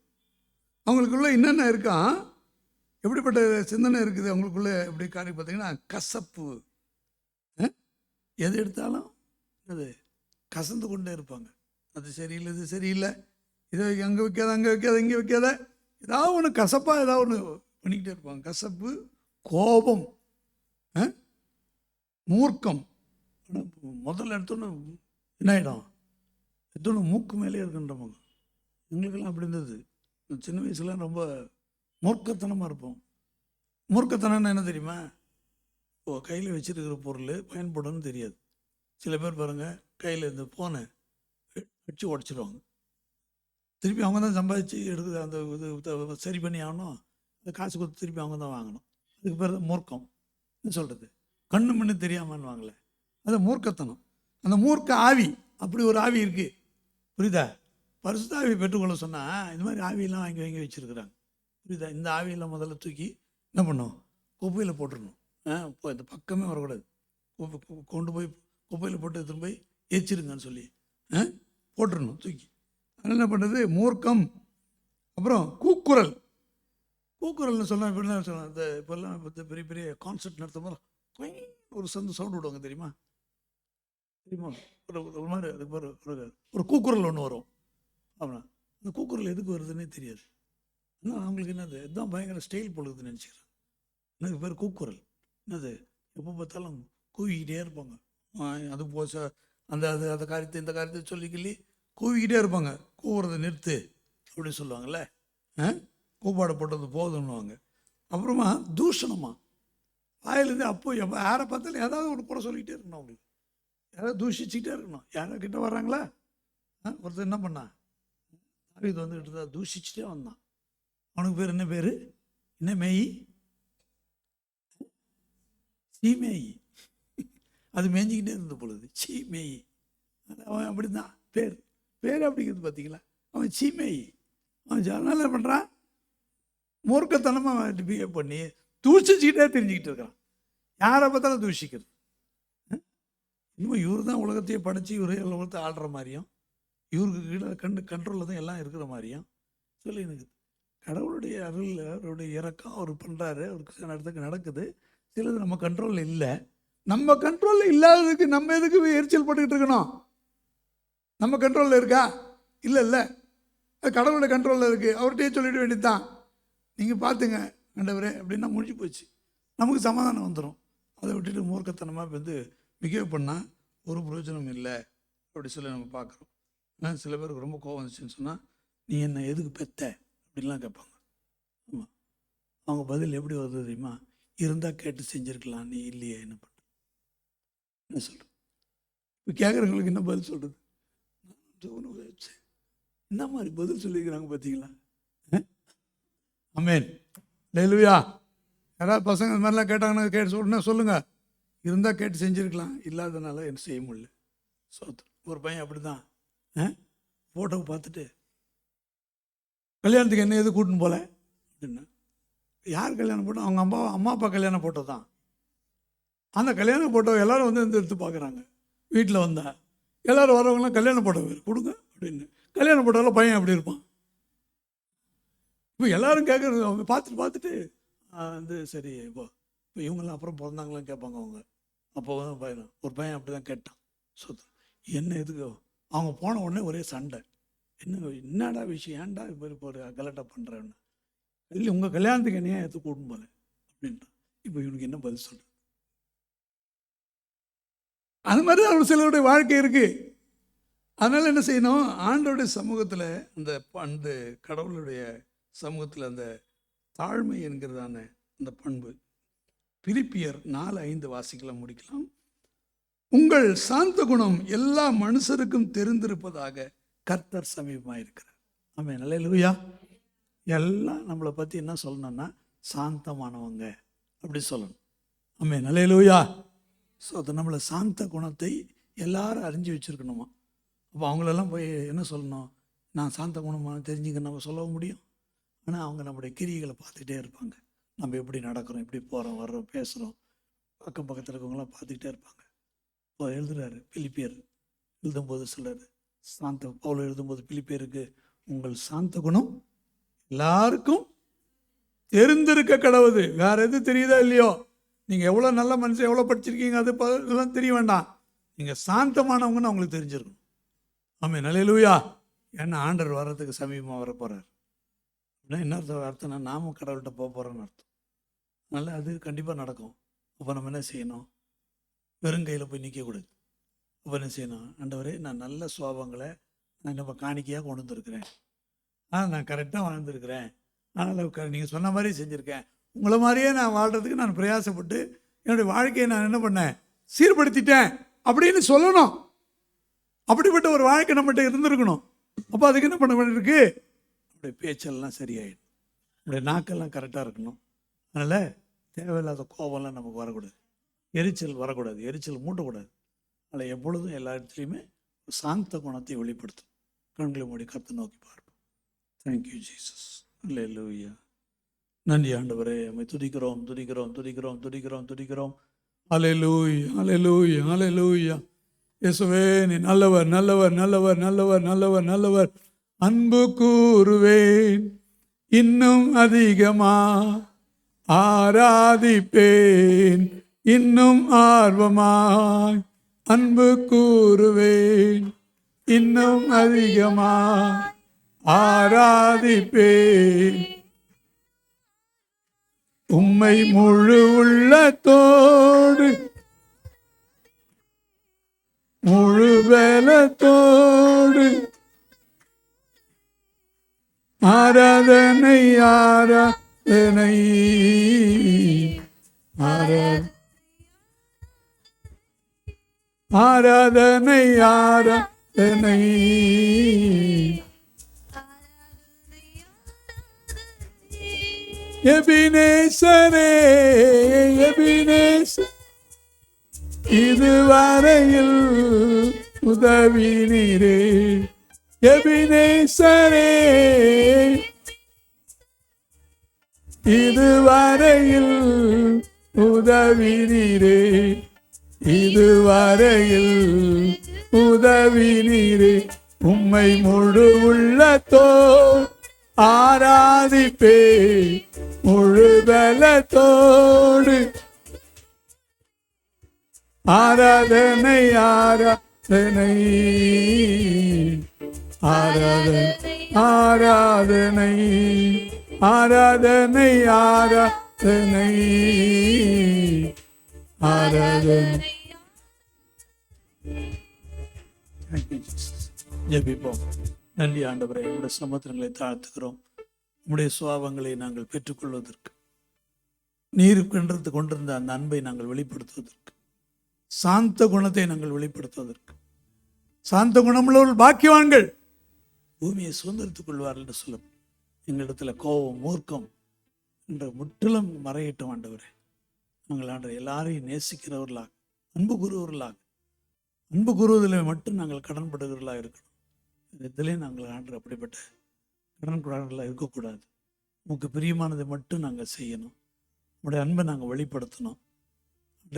அவங்களுக்குள்ள என்னென்ன இருக்கான், எப்படிப்பட்ட சிந்தனை இருக்குது அவங்களுக்குள்ள, எப்படி காரியம் பார்த்தீங்கன்னா கசப்பு. எது எடுத்தாலும் அது கசந்து கொண்டே இருப்பாங்க. அது சரியில்லை, இது சரியில்லை, இதை அங்கே வைக்காத, அங்கே வைக்காத, இங்கே வைக்காத, ஏதாவது ஒன்று கசப்பாக ஏதாவது ஒன்று பண்ணிக்கிட்டே இருப்பாங்க. கசப்பு, கோபம், மூர்க்கம். முதல்ல எடுத்தோன்னு என்ன ஆகிடும், எடுத்தோன்னு மூக்கு மேலே இருக்குன்ற முகம். எங்களுக்கெல்லாம் அப்படி இருந்தது. சின்ன வயசுலாம் ரொம்ப மூர்க்கத்தனமாக இருப்போம். மூர்க்கத்தனம்னா என்ன தெரியுமா? கையில் வச்சுருக்கிற பொருள் பயன்படும்னு தெரியாது. சில பேர் பாருங்கள், கையில் இந்த ஃபோனை வச்சு உடச்சிடுவாங்க. திருப்பி அவங்க தான் சம்பாதிச்சு எடுக்குது, அந்த இது சரி பண்ணி ஆகணும், அந்த காசு கொடுத்து திருப்பி அவங்க தான் வாங்கணும். அதுக்கு பேர் தான் மூர்க்கம். என்ன சொல்கிறது, கண்ணு மண்ணு தெரியாமன்னு வாங்கலை, அது மூர்க்கத்தனம். அந்த மூர்க்க ஆவி, அப்படி ஒரு ஆவி இருக்குது, புரியுதா? பரிசுத்த ஆவி பெற்றுக்கொள்ள சொன்னால் இந்த மாதிரி ஆவியெல்லாம் வாங்கி வச்சுருக்குறாங்க, புரியுதா? இந்த ஆவியெல்லாம் முதல்ல தூக்கி என்ன பண்ணணும், குப்பையில் போட்டுடணும். இப்போ இந்த பக்கமே வரக்கூடாது, கொண்டு போய் குப்பையில் போட்டு எடுத்துன்னு போய் எரிச்சிருங்கன்னு சொல்லி போட்டுடணும் தூக்கி. அதனால் என்ன பண்ணுறது, மூர்க்கம். அப்புறம் கூக்குரல். கூக்குரல்னு சொன்னால் இப்படிலாம் சொல்லலாம். இந்த இப்போல்லாம் பெரிய பெரிய கான்சர்ட் நடத்தும் போது ஒரு சவுண்டு விடுவாங்க, தெரியுமா? ஒரு மாதிரி அதுக்கு ஒரு கூக்குரல் ஒன்று வரும். அப்படின்னா அந்த கூக்குரல் எதுக்கு வருதுன்னே தெரியாது. ஆனால் அவங்களுக்கு என்னது, இதுதான் பயங்கர ஸ்டைல் பொழுதுன்னு நினச்சிக்கிறேன். எனக்கு பேர் கூக்குரல். என்னது, எப்போ பார்த்தாலும் கூவிக்கிட்டே இருப்பாங்க. அது போச அந்த அந்த காரியத்தை இந்த காரியத்தை சொல்லிக்கிள்ளி கூவிக்கிட்டே இருப்பாங்க. கூவுறதை நிறுத்து அப்படின்னு சொல்லுவாங்கள்ல, கூப்பாடு போட்டது போதுன்னுவாங்க. அப்புறமா தூஷணமா வாயிலேருந்து அப்போ யாரை பார்த்தாலும் ஏதாவது ஒரு குறை சொல்லிக்கிட்டே இருக்கணும். அவங்களுக்கு யாராவது தூஷிச்சுக்கிட்டே இருக்கணும். யாரோ கிட்ட வர்றாங்களா, ஒருத்தர் என்ன பண்ணான், தாவீது வந்துக்கிட்டு தான் தூஷிச்சுட்டே வந்தான். அவனுக்கு பேர் என்ன பேர், என்ன மேய்? சீமேய். அது மேய்ஞ்சிக்கிட்டே இருந்த பொழுது சீமேய். அவன் அப்படிதான் பேர் அப்படிங்கிறது பார்த்தீங்களா? அவன் சீமேய். அவன் அதனால என்ன பண்ணுறான்? மூர்க்கத்தனமாக பிஹேவ் பண்ணி தூஷிச்சுக்கிட்டே தெரிஞ்சுக்கிட்டு இருக்கிறான். யாரை பார்த்தாலும் தூஷிக்கிறது. இன்னும் இவர் தான் உலகத்தையே படைச்சி இவரே உலகத்தை ஆடுற மாதிரியும், இவருக்கு கீழே கண்ட்ரோலில் தான் எல்லாம் இருக்கிற மாதிரியும் சொல்லி எனக்கு கடவுளுடைய அருள், அவருடைய இறக்கம் அவர் பண்ணுறாரு, அவருக்கு நடத்துக்கு நடக்குது. சிலது நம்ம கண்ட்ரோலில் இல்லை. நம்ம கண்ட்ரோலில் இல்லாததுக்கு நம்ம எதுக்கு எரிச்சல் பட்டுக்கிட்டு இருக்கணும்? நம்ம கண்ட்ரோலில் இருக்கா? இல்லை, அது கடவுளுடைய கண்ட்ரோலில் இருக்குது. அவர்கிட்டயே சொல்லிட வேண்டியது தான். நீங்கள் பார்த்துங்க ஆண்டவரே அப்படின்னா முடிஞ்சு போச்சு, நமக்கு சமாதானம் வந்துடும். அதை விட்டுட்டு மூர்க்கத்தனமாக வந்து பிஹேவ் பண்ணால் ஒரு பிரயோஜனம் இல்லை அப்படி சொல்லி நம்ம பார்க்குறோம். ஆனால் சில பேருக்கு ரொம்ப கோவம் வந்துச்சுன்னு சொன்னால், நீ என்ன எதுக்கு பெத்த அப்படின்லாம் கேட்பாங்க. ஆமாம், அவங்க பதில் எப்படி வருது தெரியுமா? இருந்தால் கேட்டு செஞ்சுருக்கலாம், நீ இல்லையே, என்ன பண்ணுற, என்ன சொல்கிறேன்? இப்போ கேட்குறவங்களுக்கு என்ன பதில் சொல்கிறது? என்ன மாதிரி பதில் சொல்லியிருக்கிறாங்க பார்த்தீங்களா? ஆமென், அல்லேலூயா. யாராவது பசங்க இந்த மாதிரிலாம் கேட்டாங்கன்னா கேட்டு சொல்லுங்கள், இருந்தால் கேட்டு செஞ்சுருக்கலாம், இல்லாதனால என்ன செய்ய முடியல. ஒரு பையன் அப்படி தான் ஃபோட்டோவை பார்த்துட்டு, கல்யாணத்துக்கு என்ன எது கூட்டின்னு போல அப்படின்னா, யார் கல்யாணம் போட்டோம்? அவங்க அம்மா அப்பா கல்யாணம் போட்டோ தான். அந்த கல்யாண போட்டோ எல்லோரும் வந்து எடுத்து பார்க்குறாங்க. வீட்டில் வந்தா எல்லோரும் வரவங்களாம் கல்யாண போட்டோ கொடுங்க அப்படின்னு. கல்யாண போட்டோவில் பையன் அப்படி இருப்பான். இப்போ எல்லோரும் கேட்குறது, அவங்க பார்த்துட்டு வந்து சரி இப்போ இவங்கெல்லாம் அப்புறம் பிறந்தாங்களாம் கேட்பாங்க அவங்க. அப்போ வந்து ஒரு பையன் அப்படி தான் கேட்டான். என்ன எதுக்கு? அவங்க போன உடனே ஒரே சண்டை. என்னடா விஷயம், ஏன்டா இப்போ ஒரு கலட்டா பண்ணுறேன்னு. இல்லை, உங்கள் கல்யாணத்துக்கு என்னையா எடுத்து கூட்டும் போல அப்படின்றான். இப்போ இவனுக்கு என்ன பதில் சொல்கிறது? அது மாதிரி தான் ஒரு சிலருடைய வாழ்க்கை இருக்குது. அதனால் என்ன செய்யணும்? ஆண்டவருடைய சமூகத்தில், அந்த கடவுளுடைய சமூகத்தில் அந்த தாழ்மை என்கிறதான அந்த பண்பு. பிலிப்பியர் 4:5 வாசிக்கலாம், முடிக்கலாம். உங்கள் சாந்த குணம் எல்லா மனுஷருக்கும் தெரிந்திருப்பதாக கர்த்தர் சமீபமாக இருக்கிறார். ஆமென், அல்லேலூயா. எல்லாம் நம்மளை பற்றி என்ன சொல்லணும்னா சாந்தமானவங்க அப்படி சொல்லணும். ஆமென், அல்லேலூயா. ஸோ அது நம்மளை சாந்த குணத்தை எல்லாரும் அறிஞ்சு வச்சுருக்கணுமா. அப்போ அவங்களெல்லாம் போய் என்ன சொல்லணும்? நான் சாந்த குணமாக தெரிஞ்சுக்க நம்ம சொல்ல முடியும். ஆனால் அவங்க நம்முடைய கிரியைகளை பார்த்துக்கிட்டே இருப்பாங்க. நம்ம எப்படி நடக்கிறோம், எப்படி போகிறோம் வர்றோம் பேசுகிறோம், பக்கம் பக்கத்தில் இருக்கவங்களாம் பார்த்துக்கிட்டே இருப்பாங்க. இப்போ எழுதுறாரு பிலிப்பியர் எழுதும்போது சொல்கிறாரு, பவுல் எழுதும்போது பிலிப்பியருக்கு, உங்கள் சாந்த குணம் எல்லாருக்கும் தெரிந்திருக்க கடவுது. வேற எது தெரியுதா இல்லையோ, நீங்கள் எவ்வளோ நல்ல மனுஷன், எவ்வளோ படிச்சிருக்கீங்க, அது இதெல்லாம் தெரிய வேண்டாம். நீங்கள் சாந்தமானவங்கன்னு அவங்களுக்கு தெரிஞ்சிருக்கணும். ஆமென், அல்லேலூயா. ஏன்னா ஆண்டவர் வர்றதுக்கு சமீபமாக வர போகிறார். என்ன அர்த்தம்னா நாமும் கடவுள்கிட்ட போக போகிறோன்னு அர்த்தம். அதனால் அது கண்டிப்பாக நடக்கும். அப்போ நம்ம என்ன செய்யணும்? வெறுங்கையில் போய் நிற்கக்கூடாது. அப்போ என்ன செய்யணும்? ஆண்டவரே, நான் நல்ல சுவாபங்களை நான் நம்ம காணிக்கையாக கொண்டு வந்துருக்கிறேன், நான் கரெக்டாக வாழ்ந்துருக்கிறேன், அதனால் நீங்கள் சொன்ன மாதிரி செஞ்சுருக்கேன், உங்களை மாதிரியே நான் வாழ்கிறதுக்கு நான் பிரயாசப்பட்டு என்னுடைய வாழ்க்கையை நான் என்ன பண்ணேன், சீர்படுத்திட்டேன் அப்படின்னு சொல்லணும். அப்படிப்பட்ட ஒரு வாழ்க்கை நம்மகிட்ட இருந்திருக்கணும். அப்போ அதுக்கு என்ன பண்ண வேண்டியிருக்கு? நம்முடைய பேச்செல்லாம் சரியாயிடும், நம்முடைய நாக்கெல்லாம் கரெக்டாக இருக்கணும். அதனால் தேவையில்லாத கோபம்லாம் நமக்கு வரக்கூடாது, எரிச்சல் வரக்கூடாது, எரிச்சல் மூட்டக்கூடாது. அதில் எப்பொழுதும் எல்லா இடத்துலையுமே சாந்த குணத்தை வெளிப்படுத்தும். கண்களை மூடி கர்த்தரை நோக்கி பார்ப்போம். தேங்க்யூ ஜீசஸ், அல்லேலூயா. நன்றி ஆண்டவரே, நம்மை துதிக்கிறோம் துதிக்கிறோம் துதிக்கிறோம் துதிக்கிறோம் துதிக்கிறோம். அல்லேலூயா அல்லேலூயா அல்லேலூயா. இயேசுவே, நீ நல்லவர் நல்லவர் நல்லவர் நல்லவர் நல்லவர் நல்லவர். அன்பு கூறுவேன் இன்னும் அதிகமா, ஆராதிப்பேன் இன்னும் ஆர்வமாய். அன்பு கூறுவேன் இன்னும் அதிகமாய், ஆராதிப்பேன் உம்மை முழு உள்ளத்தோடு முழு பலத்தோடு. ஆராதனை ஆராதனை ஆராதனை ஆராதனை. எபினேசரே எபினேசர், இதுவரையில் உதவி நீரே. எபினேசரே இதுவரையில் உதவி நீரே, இதுவரையில் உதவி நீரே. உம்மை முழு உள்ளத்தோ ஆராதிப்பே, முழு பலத்தோடு ஆராதனை ஆராதனை ஆராதனை ஆராதனை ஆராதனை ஆராதனை ஆராதனை. ஜெபிப்போம். நன்றி ஆண்டவரே, உங்களுடைய சமுத்திரங்களை தாழ்த்துகிறோம். உங்களுடைய சுபாவங்களை நாங்கள் பெற்றுக்கொள்வதற்கு, நீர் கொண்டிருந்த அந்த அன்பை நாங்கள் வெளிப்படுத்துவதற்கு, சாந்த குணத்தை நாங்கள் வெளிப்படுத்துவதற்கு. சாந்த குணமுள்ளவர்கள் பாக்கியவான்கள், பூமியை சுதந்திரத்துக் கொள்வார்கள் என்று சொல்லும். எங்களிடத்துல கோபம், மூர்க்கம் என்ற முற்றிலும் மறையிட்டோம் ஆண்டவரே. நாங்கள் ஆண்டவர் எல்லாரையும் நேசிக்கிறவர்களாக, அன்பு கூறுவர்களாக, அன்பு கூறுவதில் மட்டும் நாங்கள் கடன்படுகிறவர்களாக இருக்கணும். இதிலே நாங்கள் ஆண்டவர் அப்படிப்பட்ட கடன்கூடாளர்களாக இருக்கக்கூடாது. உங்களுக்கு பிரியமானதை மட்டும் நாங்கள் செய்யணும். உங்களுடைய அன்பை நாங்கள் வெளிப்படுத்தணும்.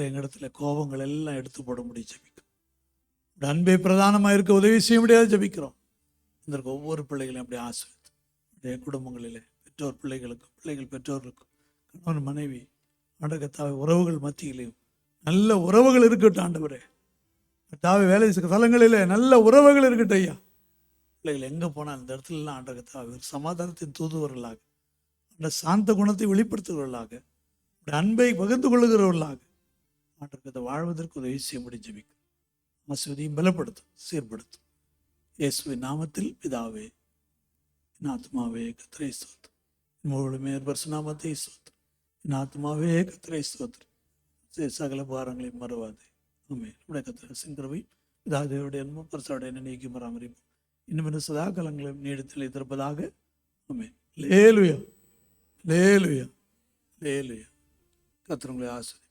எங்களிடத்துல கோபங்கள் எல்லாம் எடுத்து போட முடியும் ஜெபிக்கிறோம். உங்களுடைய அன்பை பிரதானமாக இருக்க உதவி செய்ய முடியாது ஜெபிக்கிறோம். இதற்கு ஒவ்வொரு பிள்ளைகளையும் அப்படி ஆசீர்வதித்து, உடைய குடும்பங்களிலே பெற்றோர் பிள்ளைகளுக்கும், பிள்ளைகள் பெற்றோர்களுக்கும், கணவன் மனைவி ஆண்டகத்தாவை உறவுகள் மத்தியிலையும் நல்ல உறவுகள் இருக்கட்டும் ஆண்டவரே. கத்தாவை வேலை செய்கிற தலங்களிலே நல்ல உறவுகள் இருக்கட்டும் ஐயா. பிள்ளைகள் எங்கே போனால் அந்த இடத்துலலாம் ஆண்டகத்தாவை சமாதானத்தின் தூதுவர்களாக, அந்த சாந்த குணத்தை வெளிப்படுத்துகிறவர்களாக, அன்பை பகிர்ந்து கொள்ளுகிறவர்களாக ஆண்டகத்தை வாழ்வதற்கு உதவி செய்ய முடியும் ஜெபிக்கும். ஆசீர்வதியும் பலப்படுத்தும், சீர்படுத்தும். இயேசுவின் நாமத்தில் பிதாவே, என் ஆத்மாவே கர்த்தரை ஸ்தோத்திரம், என் முழுமே பரிசுநாமத்தை ஸ்தோத்திரம், என் ஆத்மாவே கர்த்தரை ஸ்தோத்திரம், சகல பாரங்களையும் மறவாதே. ஆமென். நம்முடைய கர்த்தர் சிங்கரவை பிதாதேவருடைய அன்பும் பரிசுத்தோட நீக்கி பராமரிப்போம் இன்னும் சதா காலங்களையும் நீடித்து இருப்பதாக. ஆமென். லேலுயா லேலுயா லேலுயா. கர்த்தர் உங்களை ஆசீர்வதிப்பார்.